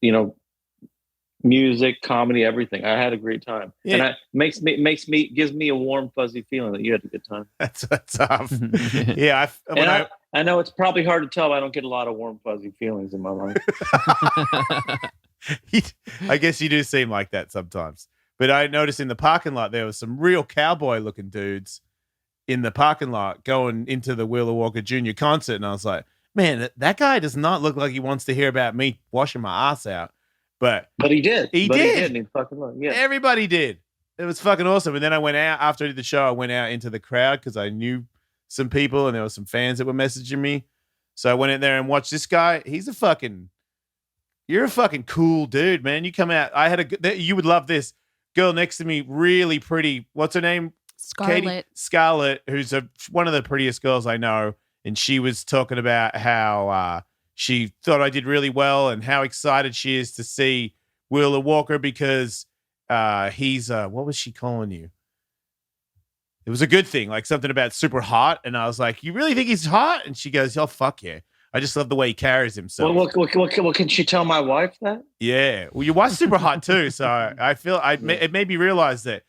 music, comedy, everything. I had a great time. Yeah. And gives me a warm, fuzzy feeling that you had a good time. That's tough. Yeah. I know it's probably hard to tell, but I don't get a lot of warm, fuzzy feelings in my life. I guess you do seem like that sometimes. But I noticed in the parking lot, there was some real cowboy looking dudes in the parking lot going into the Wheeler Walker Jr. concert. And I was like, man, that guy does not look like he wants to hear about me washing my ass out. But he did. He did. And he fucking loved. Yeah. Everybody did. It was fucking awesome. And then I went out after I did the show. I went out into the crowd because I knew some people and there were some fans that were messaging me. So I went in there and watched this guy. You're a fucking cool dude, man. You come out. You would love this girl next to me. Really pretty. What's her name? Scarlett. Katie? Scarlett, who's one of the prettiest girls I know. and she was talking about how she thought I did really well and how excited she is to see Wheeler Walker because he's what was she calling you? It was a good thing, like something about super hot. And I was like, you really think he's hot? And she goes, oh, fuck yeah. I just love the way he carries himself. Well, can she tell my wife that? Yeah. Well, your wife's super hot too. So I feel it made me realize that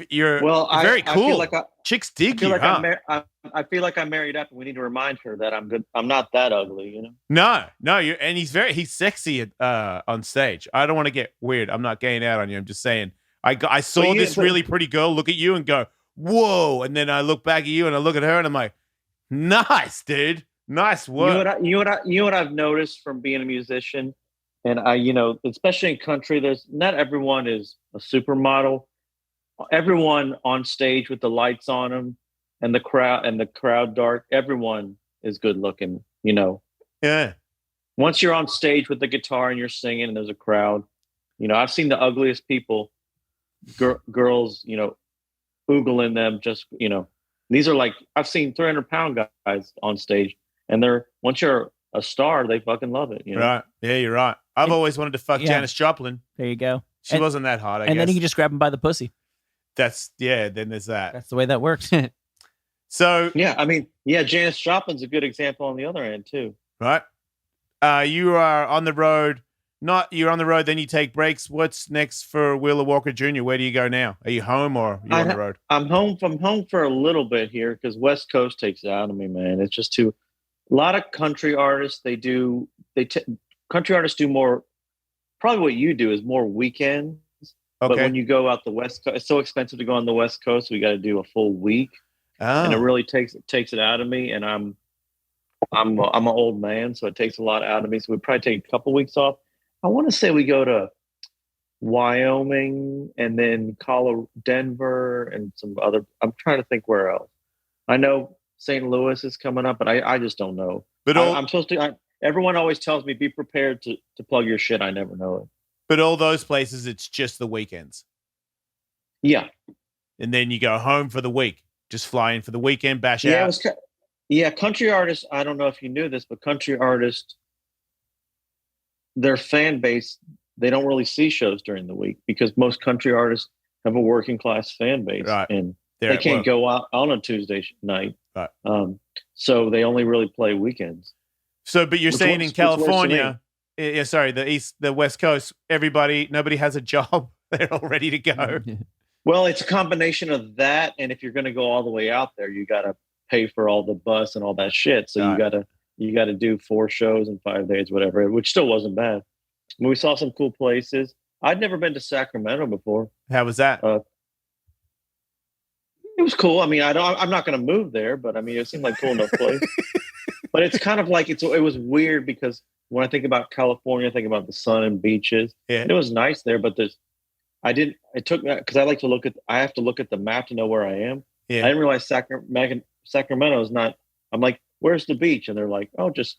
you're very cool. I feel like chicks dig you, I feel like I'm married up and we need to remind her that I'm good. I'm not that ugly, you know? No, and he's sexy on stage. I don't want to get weird. I'm not getting out on you. I'm just saying I saw this really pretty girl look at you and go, whoa. And then I look back at you and I look at her and I'm like, nice, dude. Nice work. You know what I've noticed from being a musician, and especially in country, there's not everyone is a supermodel. Everyone on stage with the lights on them and the crowd dark, everyone is good looking, Yeah. Once you're on stage with the guitar and you're singing and there's a crowd, I've seen the ugliest people, girls, oogling them, just, these are like, I've seen 300-pound guys on stage, and once you're a star, they fucking love it. Right. Yeah, you're right. I've always wanted to fuck Janis Joplin. There you go. She wasn't that hot, I guess. And then you can just grab him by the pussy. Then there's that. That's the way that works. So yeah, Janis Joplin's a good example on the other end too. Right. You are on the road. You're on the road, then you take breaks. What's next for Wheeler Walker Jr.? Where do you go now? Are you home or you on the road? I'm home for a little bit here because West Coast takes it out of me, man. It's just a lot of country artists. Country artists do more. Probably what you do is more weekends. Okay. But when you go out the West Coast, it's so expensive to go on the West Coast. We got to do a full week, and it really takes it out of me. And I'm an old man, so it takes a lot out of me. So we probably take a couple weeks off. I want to say we go to Wyoming and then Denver and some other. I'm trying to think where else. I know St. Louis is coming up, but I just don't know. But I'm supposed to. Everyone always tells me be prepared to plug your shit. I never know it. But all those places, it's just the weekends. Yeah. And then you go home for the week. Just fly in for the weekend, bash out. Country artists, I don't know if you knew this, but country artists, their fan base, they don't really see shows during the week because most country artists have a working class fan base. Right. And they can't go out on a Tuesday night. Right. So they only really play weekends. So, but you're saying in California, the West Coast, nobody has a job. They're all ready to go. Well, it's a combination of that. And if you're going to go all the way out there, you got to pay for all the bus and all that shit. So you got to do 4 shows in 5 days, whatever, which still wasn't bad. We saw some cool places. I'd never been to Sacramento before. How was that? It was cool. I mean, I'm not going to move there, but I mean, it seemed like a cool enough place. But it's kind of like it was weird because when I think about California, I think about the sun and beaches. Yeah. And it was nice there, but because I have to look at the map to know where I am. Yeah. I didn't realize Sacramento is not. I'm like, where's the beach? And they're like, oh, just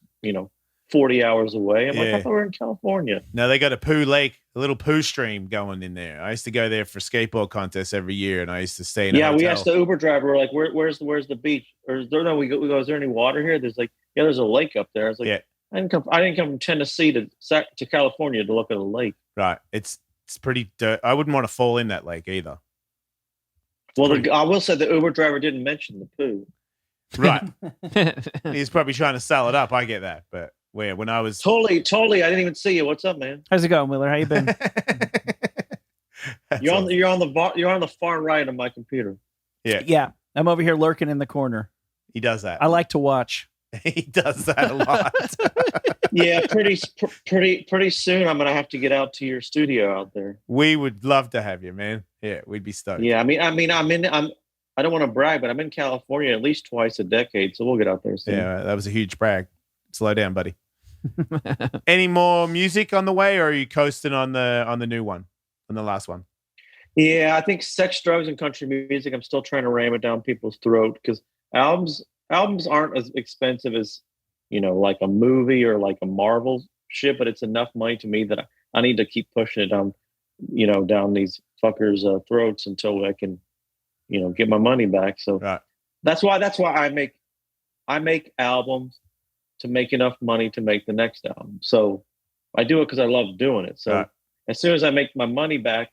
40 hours away. I'm like, I thought we were in California. No, they got a poo lake, a little poo stream going in there. I used to go there for skateboard contests every year, and I used to stay in a hotel. We asked the Uber driver, we're like, where's the beach? Or we go, is there any water here? There's like, there's a lake up there. I was like, I didn't come from Tennessee to California to look at a lake. Right. It's pretty dirt. I wouldn't want to fall in that lake either. I will say the Uber driver didn't mention the poo. Right. He's probably trying to sell it up. I get that, but when I was Tully, I didn't even see you. What's up, man? How's it going, Wheeler? How you been? You're on the far right of my computer. Yeah. I'm over here lurking in the corner. He does that. I like to watch. He does that a lot. Yeah, pretty soon I'm gonna have to get out to your studio out there. We would love to have you, man. Yeah, we'd be stoked. Yeah, I don't want to brag, but I'm in California at least twice a decade, so we'll get out there soon. Yeah, that was a huge brag. Slow down, buddy. Any more music on the way, or are you coasting on the new one, on the last one? Yeah, I think sex, drugs, and country music. I'm still trying to ram it down people's throat because albums aren't as expensive as like a movie or like a Marvel shit, but it's enough money to me that I need to keep pushing it down, down these fuckers' throats until I can, get my money back. So that's why I make I make albums to make enough money to make the next album. So I do it because I love doing it. So Right. as soon as I make my money back,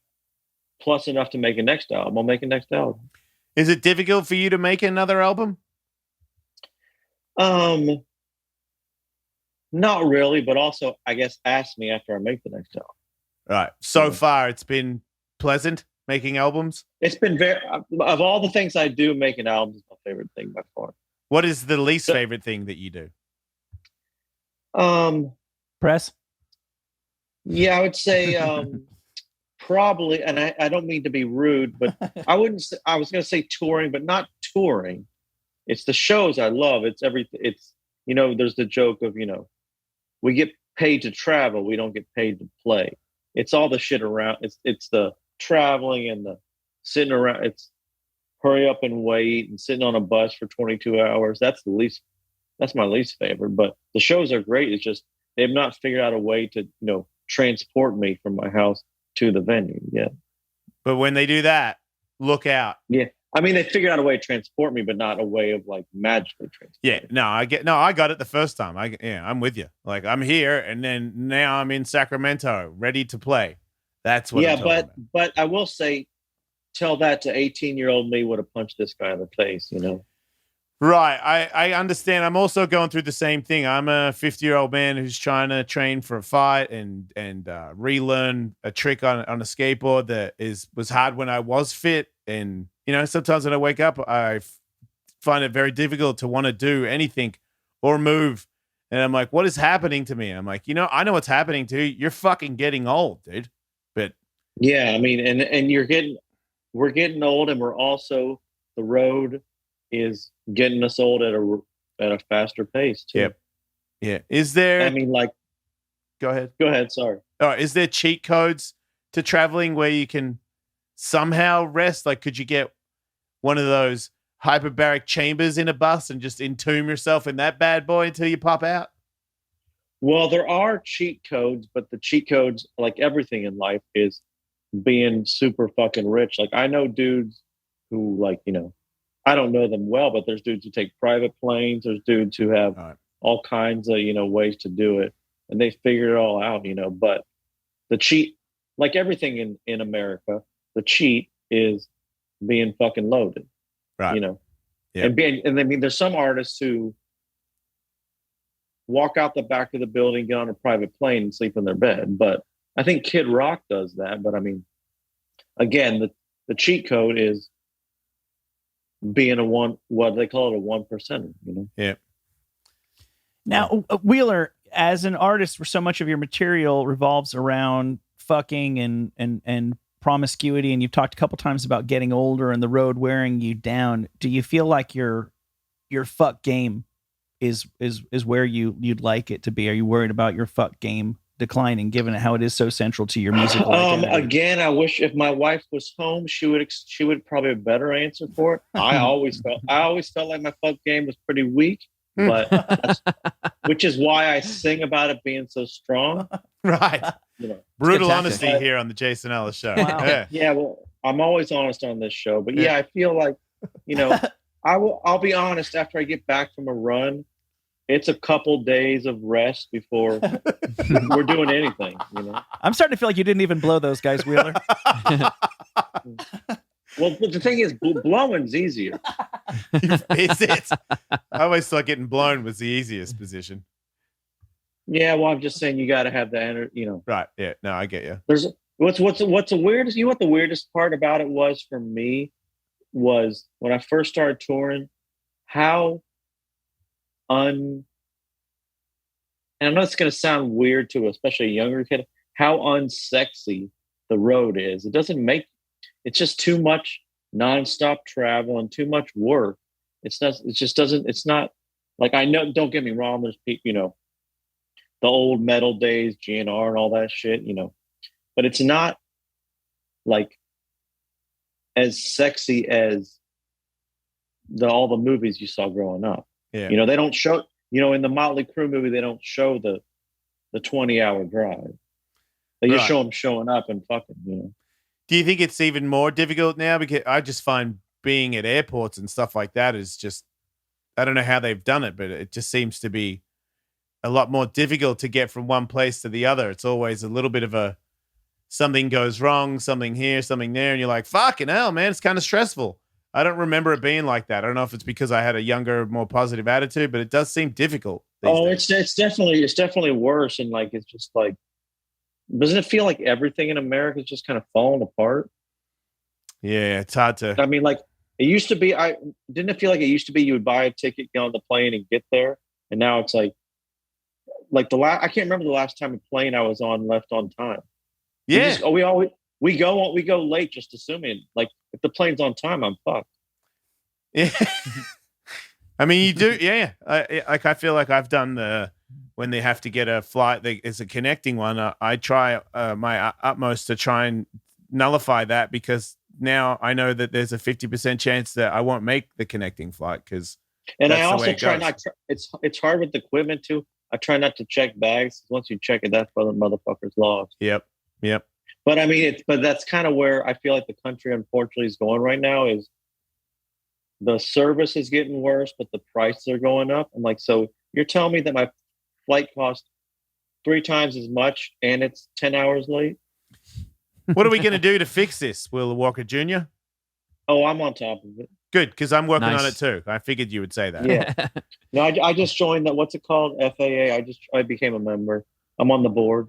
plus enough to make a next album, I'll make a next album. Is it difficult for you to make another album? Not really, but also I guess ask me after I make the next album. Right. So Yeah. far, it's been pleasant making albums. It's been of all the things I do, making albums is my favorite thing by far. What is the least favorite thing that you do? Press. Yeah, I would say probably, and I don't mean to be rude, but I wouldn't say, I was going to say touring, but not touring. It's the shows I love. It's everything. It's, there's the joke of, we get paid to travel. We don't get paid to play. It's all the shit around. It's the traveling and the sitting around. It's hurry up and wait and sitting on a bus for 22 hours. That's my least favorite, but the shows are great. It's just, they've not figured out a way to, transport me from my house to the venue yet. But when they do that, look out. Yeah. I mean, they figured out a way to transport me, but not a way of like magically transport. Yeah, I got it the first time. I'm with you. Like I'm here, and then now I'm in Sacramento, ready to play. That's what. Yeah, but I will say, tell that to 18-year-old me would have punched this guy in the face. Right. I understand. I'm also going through the same thing. I'm a 50-year-old man who's trying to train for a fight and relearn a trick on a skateboard that was hard when I was fit. And sometimes when I wake up, I find it very difficult to want to do anything or move. And I'm like, what is happening to me? I'm like, I know what's happening to you. You're fucking getting old, dude. But yeah, I mean, and we're getting old, and we're also, the road is getting us old at a faster pace too. Yep. Yeah. Is there? I mean, like, go ahead. Go ahead. Sorry. Is there cheat codes to traveling where you can somehow rest? Like, could you get one of those hyperbaric chambers in a bus and just entomb yourself in that bad boy until you pop out? Well, there are cheat codes, but the cheat codes, like everything in life, is being super fucking rich. Like I know dudes who, like, I don't know them well, but there's dudes who take private planes. There's dudes who have all kinds of, ways to do it, and they figure it all out, but the cheat, like everything in America, the cheat is being fucking loaded, right? Yeah. And I mean, there's some artists who walk out the back of the building, get on a private plane and sleep in their bed. But I think Kid Rock does that. But I mean, again, the cheat code is being what they call it, a 1%, Yeah. Now, Wheeler, as an artist, where so much of your material revolves around fucking and promiscuity, and you've talked a couple times about getting older and the road wearing you down, do you feel like your fuck game is where you'd like it to be? Are you worried about your fuck game declining, given how it is so central to your musical identity? Again, I wish if my wife was home, she would probably have a better answer for it. I always felt like my fuck game was pretty weak, but which is why I sing about it being so strong. Right. Brutal honesty here on the Jason Ellis Show. Wow. Yeah. Well, I'm always honest on this show, but yeah, I feel like, I'll be honest, after I get back from a run, it's a couple days of rest before we're doing anything, I'm starting to feel like you didn't even blow those guys, Wheeler. Well, the thing is, blowing's easier. Is it? I always thought getting blown was the easiest position. Yeah, well, I'm just saying you got to have the energy, Right. Yeah. No, I get you. There's what's the weirdest. What the weirdest part about it was for me was when I first started touring, how and I know it's going to sound weird to especially a younger kid, how unsexy the road is. It's just too much nonstop travel and too much work. It's not like, I know, don't get me wrong, there's people, the old metal days, GNR and all that shit, but it's not like as sexy as all the movies you saw growing up. Yeah. They don't show, in the Motley Crue movie, they don't show the 20-hour drive. They just show them showing up and fucking, Do you think it's even more difficult now? Because I just find being at airports and stuff like that is just I don't know how they've done it, but it just seems to be a lot more difficult to get from one place to the other. It's always a little bit of a something goes wrong, something here, something there, and you're like, fucking hell, man, it's kind of stressful. I don't remember it being like that. I don't know if it's because I had a younger, more positive attitude, but it does seem difficult. It's definitely worse, and like it's just like, doesn't it feel like everything in America is just kind of falling apart? Yeah, it's hard to. I mean, like it used to be. I didn't it feel like it used to be. You would buy a ticket, get on the plane, and get there, and now it's like I can't remember the last time a plane I was on left on time. Yeah, we go late, just assuming like if the plane's on time, I'm fucked. Yeah. I mean, you do. Yeah. I feel like I've done when they have to get a flight, it's a connecting one. I try my utmost to try and nullify that, because now I know that there's a 50% chance that I won't make the connecting flight. And I also try not to, it's hard with the equipment too. I try not to check bags. Once you check it, that's where the motherfucker's lost. Yep. But I mean, but that's kind of where I feel like the country, unfortunately, is going right now. Is the service is getting worse, but the prices are going up. I'm like, so you're telling me that my flight costs 3 times as much and it's 10 hours late? What are we going to do to fix this, Will Walker Jr.? Oh, I'm on top of it. Good, because I'm working on it too. I figured you would say that. Yeah. No, I just joined that. What's it called? FAA. I became a member. I'm on the board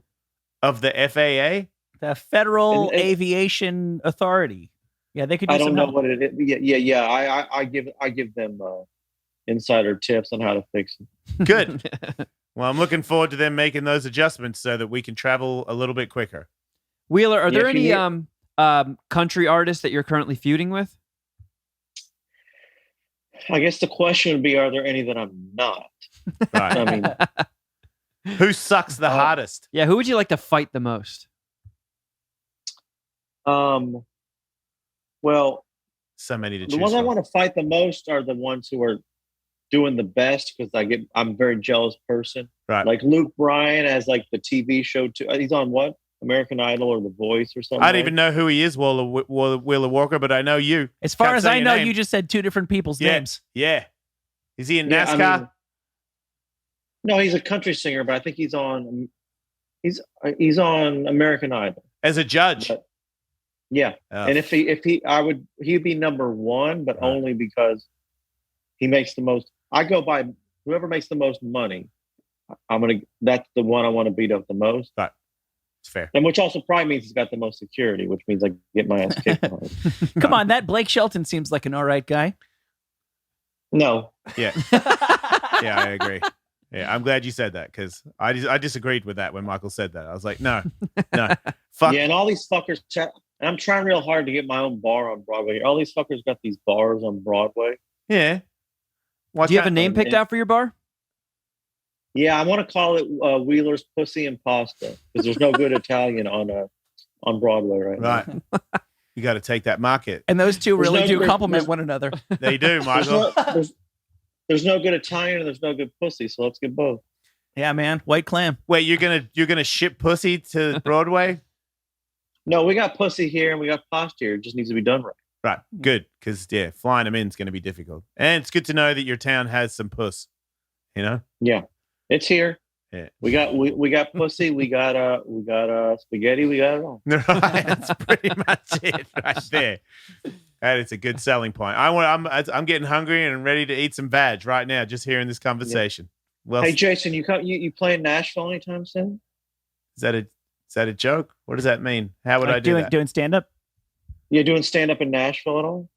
of the FAA, the Federal Aviation Authority. Yeah, they could. I don't know what it is. Yeah. I give them insider tips on how to fix it. Good. Well, I'm looking forward to them making those adjustments so that we can travel a little bit quicker. Wheeler, are there any country artists that you're currently feuding with? I guess the question would be, are there any that I'm not? Right. I mean, who sucks the hardest? Yeah, who would you like to fight the most? Well, so many to choose. The ones from. I want to fight the most are the ones who are doing the best, because I'm a very jealous person. Right. Like Luke Bryan has like the TV show too. He's on what? American Idol or The Voice or something. I don't even know who he is, Wheeler Walker, but I know you. As far as I know, you just said 2 different people's names. Yeah. Is he in NASCAR? I mean, no, he's a country singer, but I think he's on American Idol as a judge. But, yeah. Oh. And he'd be number 1, but only because he makes the most. I go by whoever makes the most money. That's the one I want to beat up the most. Right. It's fair. And which also probably means he's got the most security, which means I get my ass kicked on it. Come on, that Blake Shelton seems like an all right guy. No. Yeah. Yeah, I agree. Yeah, I'm glad you said that, because I disagreed with that when Michael said that. I was like, no. Fuck. Yeah, and all these fuckers, and I'm trying real hard to get my own bar on Broadway. All these fuckers got these bars on Broadway. Yeah. Do you have a name picked out for your bar? Yeah, I want to call it Wheeler's Pussy and Pasta, because there's no good Italian on Broadway right now. You got to take that market. And those two really do complement one another. They do, Michael. There's no good Italian and there's no good pussy, so let's get both. Yeah, man. White clam. Wait, you're gonna ship pussy to Broadway? No, we got pussy here and we got pasta here. It just needs to be done right. Right. Good. Because flying them in is going to be difficult. And it's good to know that your town has some puss. You know? Yeah. It's here. Yeah. We got pussy, we got spaghetti, we got it all. Right, that's pretty much it right there. That is a good selling point. I'm getting hungry and ready to eat some veg right now, just hearing this conversation. Yeah. Well, hey Jason, you play in Nashville anytime soon? Is that a joke? What does that mean? How would I do that? Doing stand up? You're doing stand up in Nashville at all?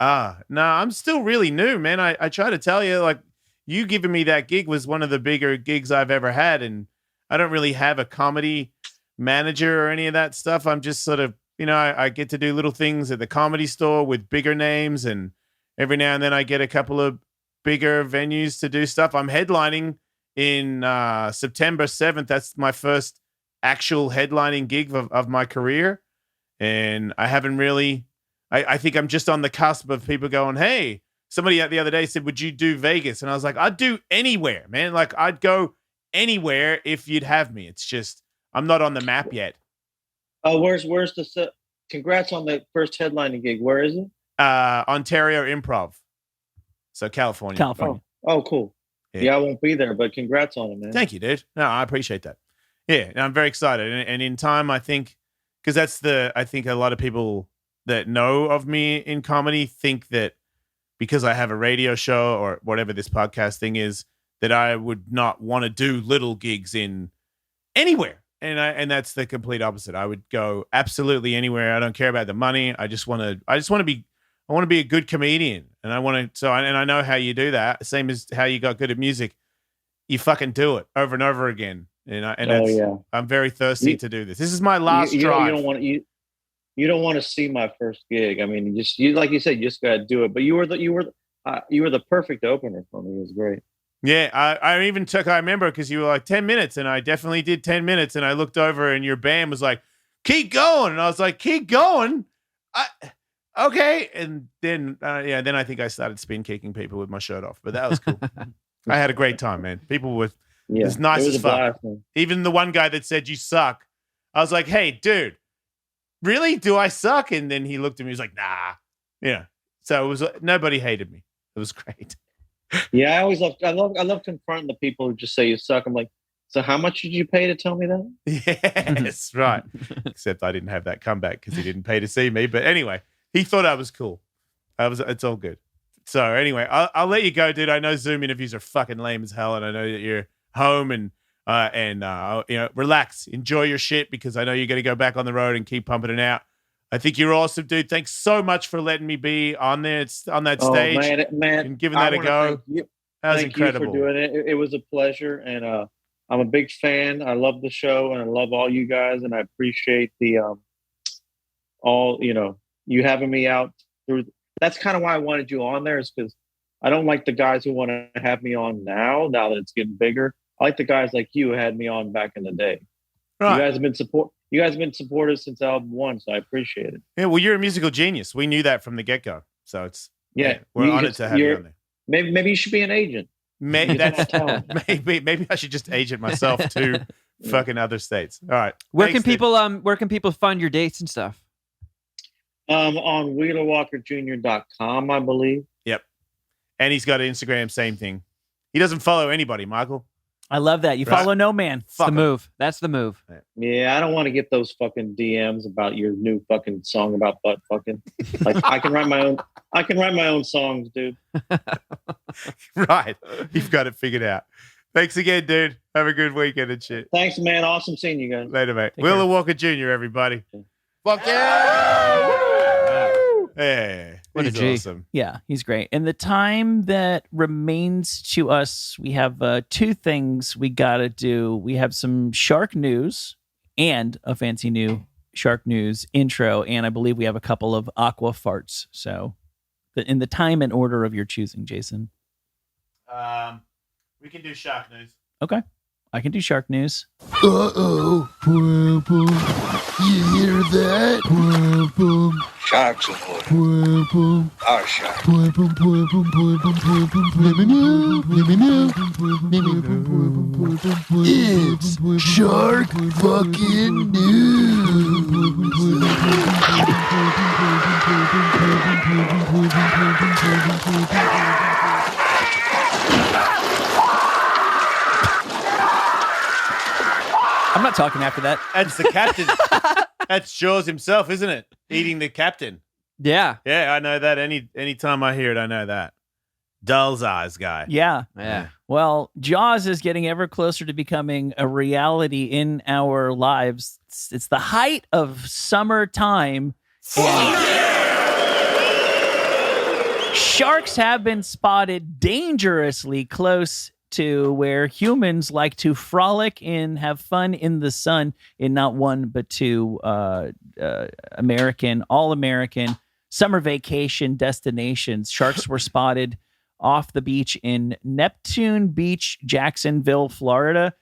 No, I'm still really new, man. I try to tell you, like, you giving me that gig was one of the bigger gigs I've ever had, and I don't really have a comedy manager or any of that stuff. I'm just sort of, I get to do little things at the Comedy Store with bigger names, and every now and then I get a couple of bigger venues to do stuff. I'm headlining in September 7th. That's my first actual headlining gig of my career, and I haven't really. I think I'm just on the cusp of people going, hey. Somebody the other day said, would you do Vegas? And I was like, I'd do anywhere, man. Like, I'd go anywhere if you'd have me. It's just, I'm not on the map yet. Where's the, congrats on the first headlining gig. Where is it? Ontario Improv. So California. Oh, cool. Yeah. Yeah, I won't be there, but congrats on it, man. Thank you, dude. No, I appreciate that. Yeah, and I'm very excited. And in time, I think, because I think a lot of people that know of me in comedy think that because I have a radio show or whatever this podcast thing is, that I would not want to do little gigs in anywhere. And that's the complete opposite. I would go absolutely anywhere. I don't care about the money. I want to be a good comedian. And I know how you do that. Same as how you got good at music. You fucking do it over and over again. I'm very thirsty to do this. This is my last drive. You don't want to see my first gig. I mean, you like you said, you just got to do it. But you were the perfect opener for me. It was great. Yeah, I remember because you were like 10 minutes, and I definitely did 10 minutes, and I looked over, and your band was like, keep going. And I was like, keep going? Okay. And then I think I started spin kicking people with my shirt off, but that was cool. I had a great time, man. People were as nice as fuck. Blast, even the one guy that said you suck, I was like, hey, dude, really? Do I suck? And then he looked at me, he was like, nah. Yeah. So it was, nobody hated me. It was great. Yeah, I love confronting the people who just say you suck. I'm like, so how much did you pay to tell me that? Yes, right. Except I didn't have that comeback because he didn't pay to see me. But anyway, he thought I was cool. It's all good. So anyway, I'll let you go, dude. I know Zoom interviews are fucking lame as hell, and I know that you're home and relax, enjoy your shit, because I know you're going to go back on the road and keep pumping it out. I think you're awesome, dude. Thanks so much for letting me be on there, on that stage, man, and giving that a go. That was incredible. Thank you for doing it. It was a pleasure, and I'm a big fan. I love the show, and I love all you guys, and I appreciate the you having me out through. That's kind of why I wanted you on there, is because I don't like the guys who want to have me on now that it's getting bigger. I like the guys like you who had me on back in the day. Right. You guys have been supportive since album 1, so I appreciate it. Yeah, well, you're a musical genius. We knew that from the get-go. So it's we're honored to have you on there. Maybe you should be an agent. Maybe I should just agent myself to fucking other states. All right. Where can people find your dates and stuff? On WheelerWalkerJr.com, I believe. Yep. And he's got an Instagram, same thing. He doesn't follow anybody, Michael. I love that. You follow no man. That's the move. That's the move. Yeah, I don't want to get those fucking DMs about your new fucking song about butt fucking. Like I can write my own songs, dude. Right. You've got it figured out. Thanks again, dude. Have a good weekend and shit. Thanks, man. Awesome seeing you guys. Later, mate. Wheeler Walker Jr., everybody. Fuck yeah! Hey, what a G. Awesome. Yeah, he's great. And the time that remains to us, we have 2 things we got to do. We have some shark news and a fancy new shark news intro. And I believe we have a couple of Aqua Farts. So in the time and order of your choosing, Jason. We can do shark news. Okay. I can do shark news. Uh-oh. You hear that? Sharks aboard. Our shark. It's shark fucking I'm not talking after that. That's the captain. That's Jaws himself, isn't it? Eating the captain. Yeah. Yeah, I know that. Anytime I hear it, I know that. Doll's eyes guy. Yeah. Well, Jaws is getting ever closer to becoming a reality in our lives. It's the height of summertime. Sharks have been spotted dangerously close to where humans like to frolic and have fun in the sun in not one but 2 all-American summer vacation destinations. Sharks were spotted off the beach in Neptune Beach, Jacksonville, Florida.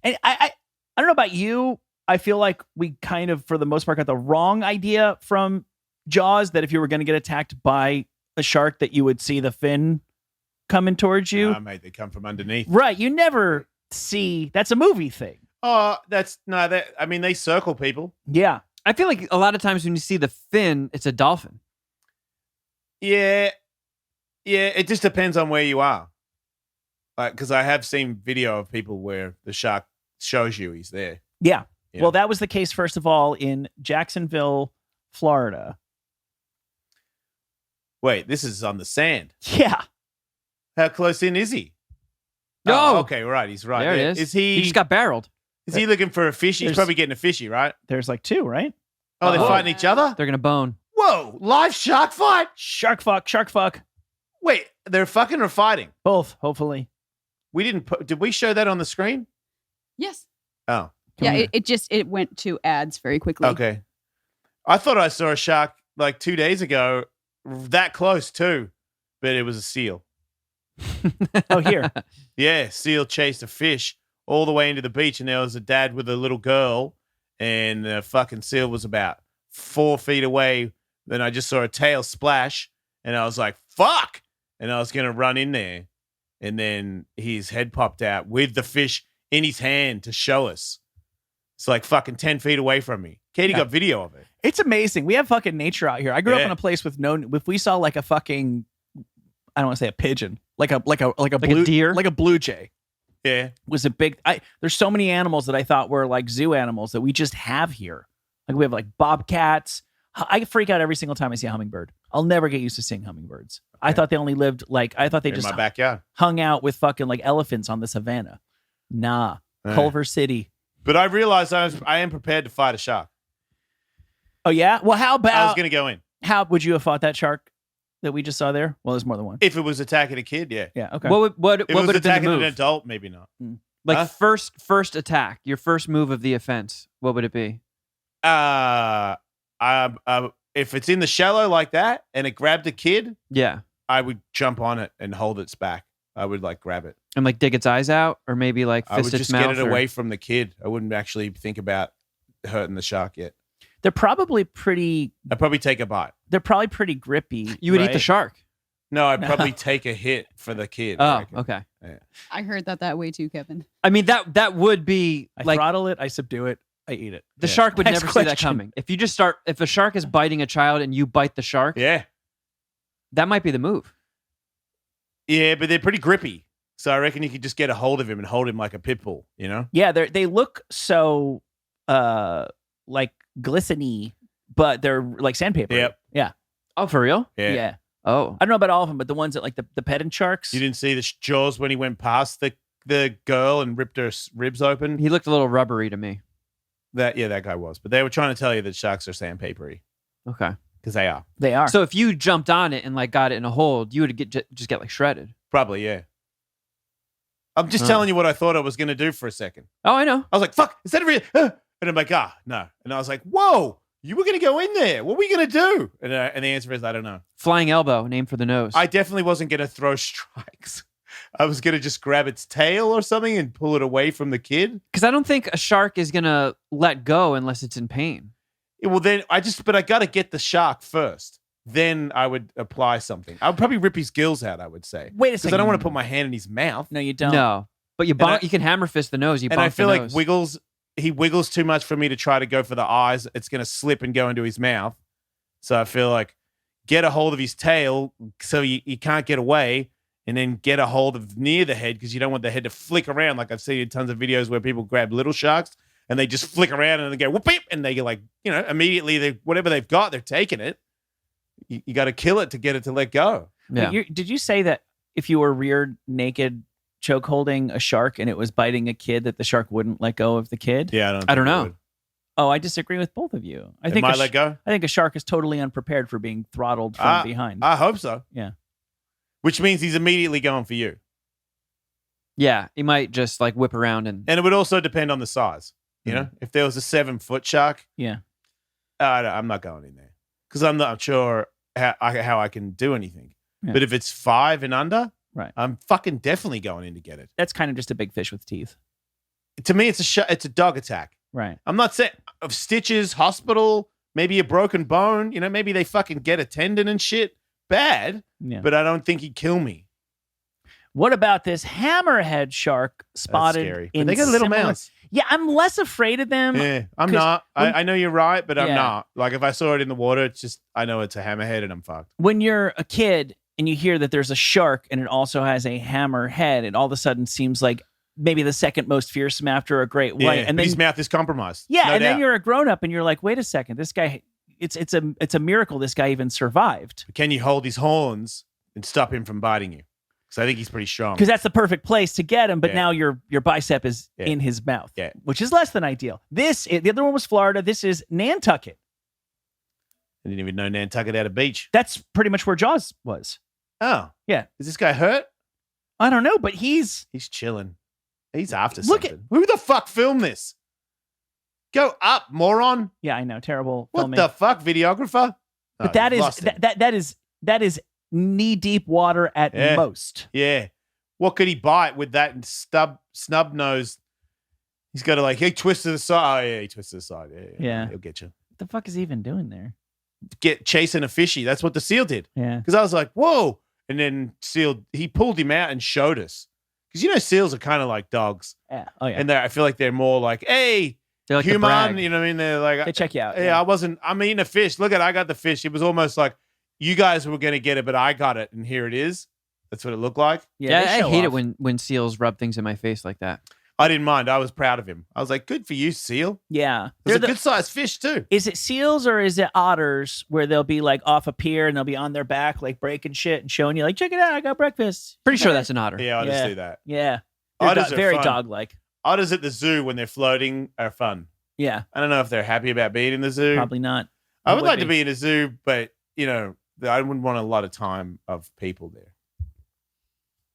And I don't know about you. I feel like we kind of, for the most part, got the wrong idea from Jaws that if you were going to get attacked by a shark that you would see the fin coming towards you. Mate, they come from underneath. Right. You never see. That's a movie thing. Oh, they circle people. Yeah. I feel like a lot of times when you see the fin, it's a dolphin. Yeah. Yeah. It just depends on where you are. because I have seen video of people where the shark shows you he's there. Yeah. Yeah. Well, that was the case, first of all, in Jacksonville, Florida. Wait, this is on the sand. Yeah. How close in is he? No. Oh, okay, right. He's right There there. it is. Is he? He just got barreled. Is he looking for a fish? He's There's- probably getting a fishy, right? There's like 2, right? Oh, they're Oh. fighting each other. They're gonna bone. Whoa! Live shark fight. Shark fuck. Wait, they're fucking or fighting? Both, hopefully. We didn't. Did we show that on the screen? Yes. Oh, Come Yeah, here. it went to ads very quickly. okay. I thought I saw a shark like 2 days ago, that close too, but it was a seal. Oh, here. Yeah, seal chased a fish all the way into the beach, and there was a dad with a little girl, and the fucking seal was about 4 feet away. Then I just saw a tail splash, and I was like, fuck! And I was going to run in there, and then his head popped out with the fish in his hand to show us. It's like fucking 10 feet away from me. Katie Yeah. got video of it. It's amazing. We have fucking nature out here. I grew up Yeah. in a place with no. If we saw like a fucking, I don't want to say a pigeon, like a blue deer? like a blue jay Yeah. was a big. There's so many animals that I thought were like zoo animals that we just have here. Like we have like bobcats. I freak out every single time I see a hummingbird. I'll never get used to seeing hummingbirds. I thought they only lived like I thought they In just my backyard. hung out with fucking like elephants on the savannah. Nah, Yeah. Culver City. But I realized I am prepared to fight a shark. Oh yeah. Well, how I was about going to go in. how would you have fought that shark that we just saw there? Well, there's more than one. If it was attacking a kid, yeah. Yeah. Okay. What would If it was have been the attacking an move? adult, maybe not. Like Huh? first attack, your first move of the offense. What would it be? If it's in the shallow like that and it grabbed a kid, Yeah, I would jump on it and hold its back. I would like grab it. and like dig its eyes out, or maybe like I fist would its just mouth. get it or- away from the kid. I wouldn't actually think about hurting the shark yet. they're probably pretty. I'd probably take a bite. They're probably pretty grippy. You would eat right? the shark. No, I'd probably take a hit for the kid. I Oh, reckon. okay. I heard that way too, Kevin. I mean that would be I like throttle it. I subdue it. I eat it. the Yeah. shark would Next never see that question. coming. If you just start, if a shark is biting a child and you bite the shark, Yeah. that might be the move. Yeah, but they're pretty grippy. So I reckon you could just get a hold of him and hold him like a pit bull, you know? Yeah, they look so like glistening, but they're like sandpaper. Yep. Yeah. Oh, for real? Yeah. Oh, I don't know about all of them, but the ones that like the pedant sharks. You didn't see the jaws when he went past the girl and ripped her ribs open? he looked a little rubbery to me. That guy was. But they were trying to tell you that sharks are sandpapery Okay. because they are. They are. So if you jumped on it and like got it in a hold, you would just get like shredded. Probably, yeah. I'm just Oh. telling you what I thought I was going to do for a second. Oh, I know. I was like, fuck, is that a real? And I'm like, no. And I was like, whoa, you were going to go in there. What were we going to do? And the answer is, I don't know. Flying elbow, name for the nose. I definitely wasn't going to throw strikes. I was going to just grab its tail or something and pull it away from the kid. Because I don't think a shark is gonna let go unless it's in pain. Yeah, well, then but I got to get the shark first. Then I would apply something. I would probably rip his gills out, I would say. Wait a Because second. I don't want to put my hand in his mouth. No, you don't. No, but you I- you can hammer fist the nose. You And I bonk feel the like nose. he wiggles too much for me to try to go for the eyes. It's going to slip and go into his mouth. So I feel like get a hold of his tail so you can't get away, and then get a hold of near the head because you don't want the head to flick around. Like I've seen tons of videos where people grab little sharks and they just flick around and they go whoop beep, and they get like, immediately whatever they've got, they're taking it. You got to kill it to get it to let go. Yeah. Did you say that if you were reared naked, choke holding a shark and it was biting a kid, that the shark wouldn't let go of the kid? Yeah, I don't know. Oh, I disagree with both of you. I It think might let go. I think a shark is totally unprepared for being throttled from behind. I hope so. Yeah. Which means he's immediately going for you. Yeah, he might just like whip around and And it would also depend on the size. You know, if there was a 7-foot shark, Yeah. I'm not going in there because I'm not sure how I can do anything. Yeah. But if it's 5 and under, Right. I'm fucking definitely going in to get it. That's kind of just a big fish with teeth. To me, it's a dog attack. Right. I'm not saying of stitches, hospital, maybe a broken bone. You know, maybe they fucking get a tendon and shit. Bad, Yeah. but I don't think he'd kill me. What about this hammerhead shark That's spotted scary. But in they got little similar- mouths. Yeah, I'm less afraid of them. Yeah, I'm 'cause not. when- I know you're right, but I'm Yeah. not. Like if I saw it in the water, it's just I know it's a hammerhead and I'm fucked. When you're a kid and you hear that there's a shark and it also has a hammer head, it all of a sudden seems like maybe the second most fearsome after a great white. Yeah, And but then his mouth is compromised. yeah, no and doubt. then you're a grown up and you're like, wait a second, this guy, it's a miracle this guy even survived. Can you hold his horns and stop him from biting you? Because I think he's pretty strong. Because that's the perfect place to get him, but Yeah. now your bicep is Yeah. in his mouth, Yeah. which is less than ideal. The other one was Florida. This is Nantucket. I didn't even know Nantucket had a beach. That's pretty much where Jaws was. Oh. Yeah. Is this guy hurt? I don't know, but he's He's chilling. He's after Look at- something. Who the fuck filmed this? Go up, moron. yeah, I know, terrible What filming. the fuck, videographer? But Oh, that you've is lost him. that is knee deep water at Yeah. most. Yeah. What could he bite with that snub nose? He's got to like, he twists to the side. Oh, yeah, he twists to the side. Yeah. He'll get you. What the fuck is he even doing there? Get chasing a fishy. That's what the seal did. Yeah. Because I was like, whoa. And then he pulled him out and showed us. Because, seals are kind of like dogs. Yeah. Oh yeah. And I feel like they're more like, hey, They're like the human. brag. You know what I mean? They're like, they check you out. yeah, I'm eating a fish. Look I got the fish. It was almost like you guys were going to get it, but I got it. And here it is. That's what it looked like. Yeah, they I show hate off. it when seals rub things in my face like that. I didn't mind. I was proud of him. I was like, good for you, seal. Yeah. It's a They're good sized fish too. Is it seals or is it otters where they'll be like off a pier and they'll be on their back like breaking shit and showing you like, check it out, I got breakfast. Pretty sure that's an otter. Yeah, I just Yeah. do that. Yeah. They're Otters are very fun. dog-like. Otters at the zoo when they're floating are fun. Yeah. I don't know if they're happy about being in the zoo. Probably not. I would like to be in a zoo, but I wouldn't want a lot of time of people there.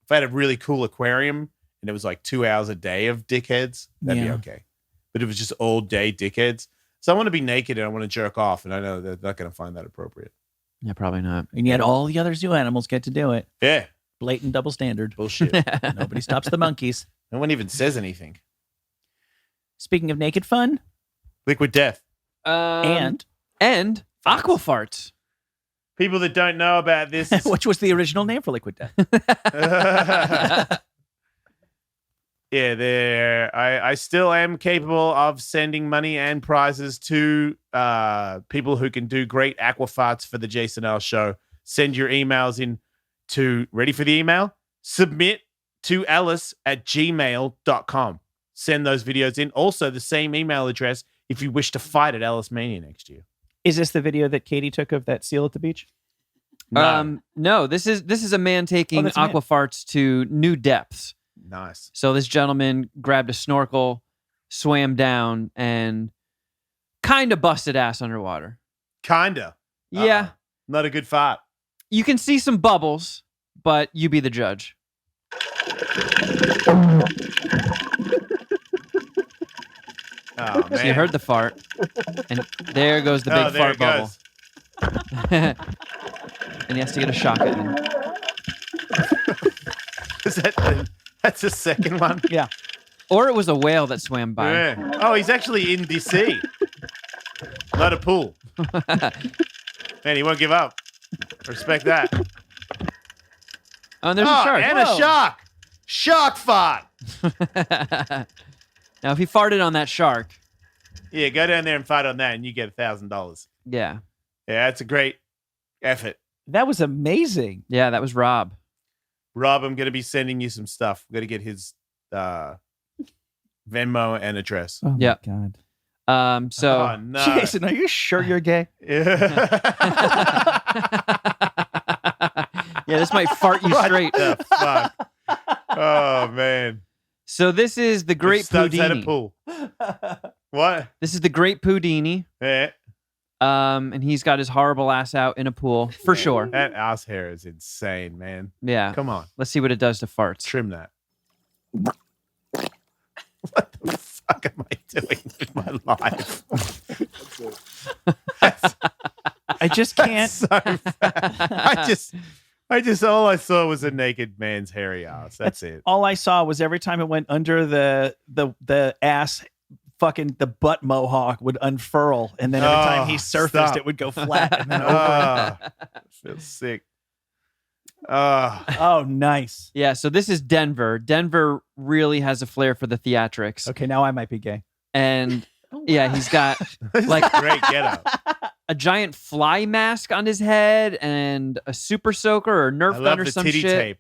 If I had a really cool aquarium and it was like 2 hours a day of dickheads, that'd be Yeah. okay. But it was just all day dickheads. So I want to be naked and I want to jerk off, and I know they're not going to find that appropriate. Yeah, probably not. And yet all the other zoo animals get to do it. Yeah, Blatant double standard. bullshit. Nobody stops the monkeys. No one even says anything. Speaking of naked fun, Liquid death. and and Aqua Farts. People that don't know about this, which was the original name for liquid death. yeah, there. I still am capable of sending money and prizes to people who can do great aqua farts for the Jason L Show. Send your emails in to, ready for the email? Submit to ellis@gmail.com. Send those videos in. Also, the same email address if you wish to fight at Ellis Mania next year. Is this the video that Katie took of that seal at the beach? No, this is a man taking that's a man. Aqua Farts to new depths. Nice. So this gentleman grabbed a snorkel, swam down, and kind of busted ass underwater. Kinda. Yeah, Not a good fart. you can see some bubbles, but you be the judge. Oh, man. So you heard the fart, and there goes the big Oh, there fart it bubble. goes. And he has to get a shock at him. That's the second one? Yeah. Or it was a whale that swam by. Yeah. Oh, he's actually in the sea. Not a pool. Man, he won't give up. Respect that. Oh, and there's a shark. And a shark. Shark fart. Now, if he farted on that shark, Yeah, go down there and fight on that, and you get $1,000. yeah. Yeah, that's a great effort. That was amazing. Yeah, that was Rob. Rob, I'm going to be sending you some stuff. We're going to get his Venmo and address. Oh Yeah. my God. So Oh, no. Jason, are you sure you're gay? Yeah. yeah, this might fart you straight. The fuck? Oh, man. So this is the Great Stubbs had a Pudini. pool. What? This is the Great Pudini. Yeah. And he's got his horrible ass out in a pool for sure. That ass hair is insane, man. Yeah. Come on. Let's see what it does to farts. Trim that. What the fuck am I doing with my life? I just can't. So bad. I just all I saw was a naked man's hairy ass. That's it. All I saw was every time it went under the ass, fucking the butt mohawk would unfurl, and then every time he surfaced, stop. it would go flat and then over. Ah, feels sick. Oh, nice. Yeah, so this is Denver. Denver really has a flair for the theatrics. Okay, now I might be gay. And yeah, he's got This like is a great get up. a giant fly mask on his head and a super soaker or Nerf I gun love or the some titty shit. tape.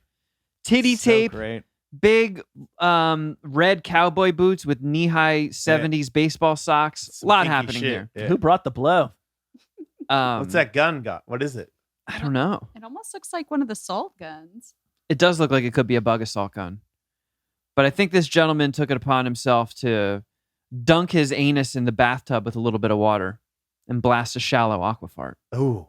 Titty So tape, great. big red cowboy boots with knee-high 70s baseball socks. Some A lot kinky happening shit. here. Yeah. Who brought the blow? What's that gun got? What is it? I don't know. It almost looks like one of the salt guns. It does look like it could be a bug assault gun. But I think this gentleman took it upon himself to dunk his anus in the bathtub with a little bit of water and blast a shallow aqua fart. Ooh.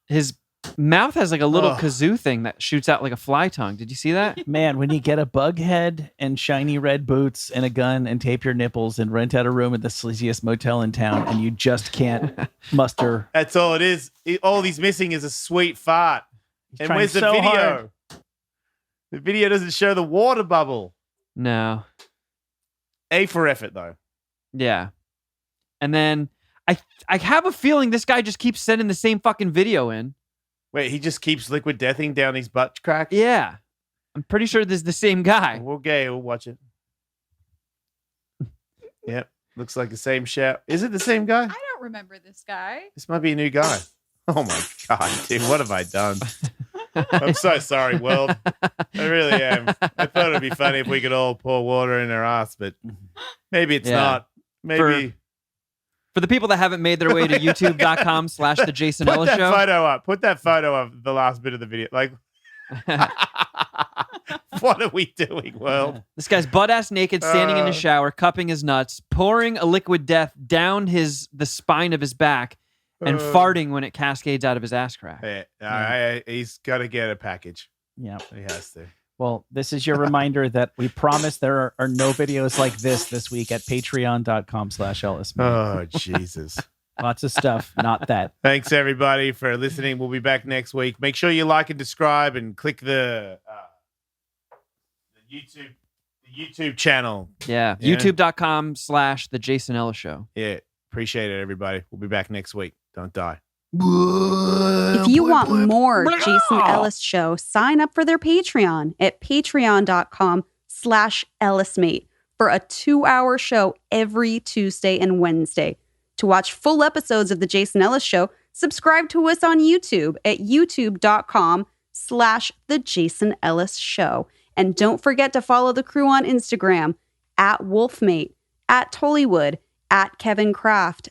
His mouth has like a little Ugh. kazoo thing that shoots out like a fly tongue. Did you see that? Man, when you get a bug head and shiny red boots and a gun and tape your nipples and rent out a room at the sleaziest motel in town and you just can't muster. That's all it is. All he's missing is a sweet fart. And trying where's the so video? hard. The video doesn't show the water bubble. No. A for effort, though. Yeah. And then I have a feeling this guy just keeps sending the same fucking video in. Wait, he just keeps liquid deathing down his butt crack? Yeah. I'm pretty sure this is the same guy. We'll watch it. Yep. Looks like the same shout. Is it the same guy? I don't remember this guy. This might be a new guy. Oh my God, dude. What have I done? I'm so sorry, world. I really am. I thought it'd be funny if we could all pour water in our ass, but maybe it's Yeah. not. Maybe. For the people that haven't made their way to youtube.com/the Jason Put Ellis that Show. photo up. Put that photo of the last bit of the video. Like, what are we doing, world? This guy's butt ass naked, standing in the Uh. shower, cupping his nuts, pouring a liquid death down the spine of his back, and farting when it cascades out of his ass crack. He's got to get a package. Yeah. He has to. Well, this is your reminder that we promise there are no videos like this week at patreon.com/Ellis. Oh, Jesus. Lots of stuff, not that. Thanks, everybody, for listening. We'll be back next week. Make sure you like and subscribe and click the YouTube channel. Yeah. Yeah. youtube.com/the Jason Ellis Show. Yeah. Appreciate it, everybody. We'll be back next week. Don't die. If you want more Jason Ellis Show, sign up for their Patreon at patreon.com/EllisMate for a 2-hour show every Tuesday and Wednesday. To watch full episodes of The Jason Ellis Show, subscribe to us on YouTube at youtube.com/The Jason Ellis Show. And don't forget to follow the crew on Instagram at Wolfmate, at Tullywood, at Kevin Kraft,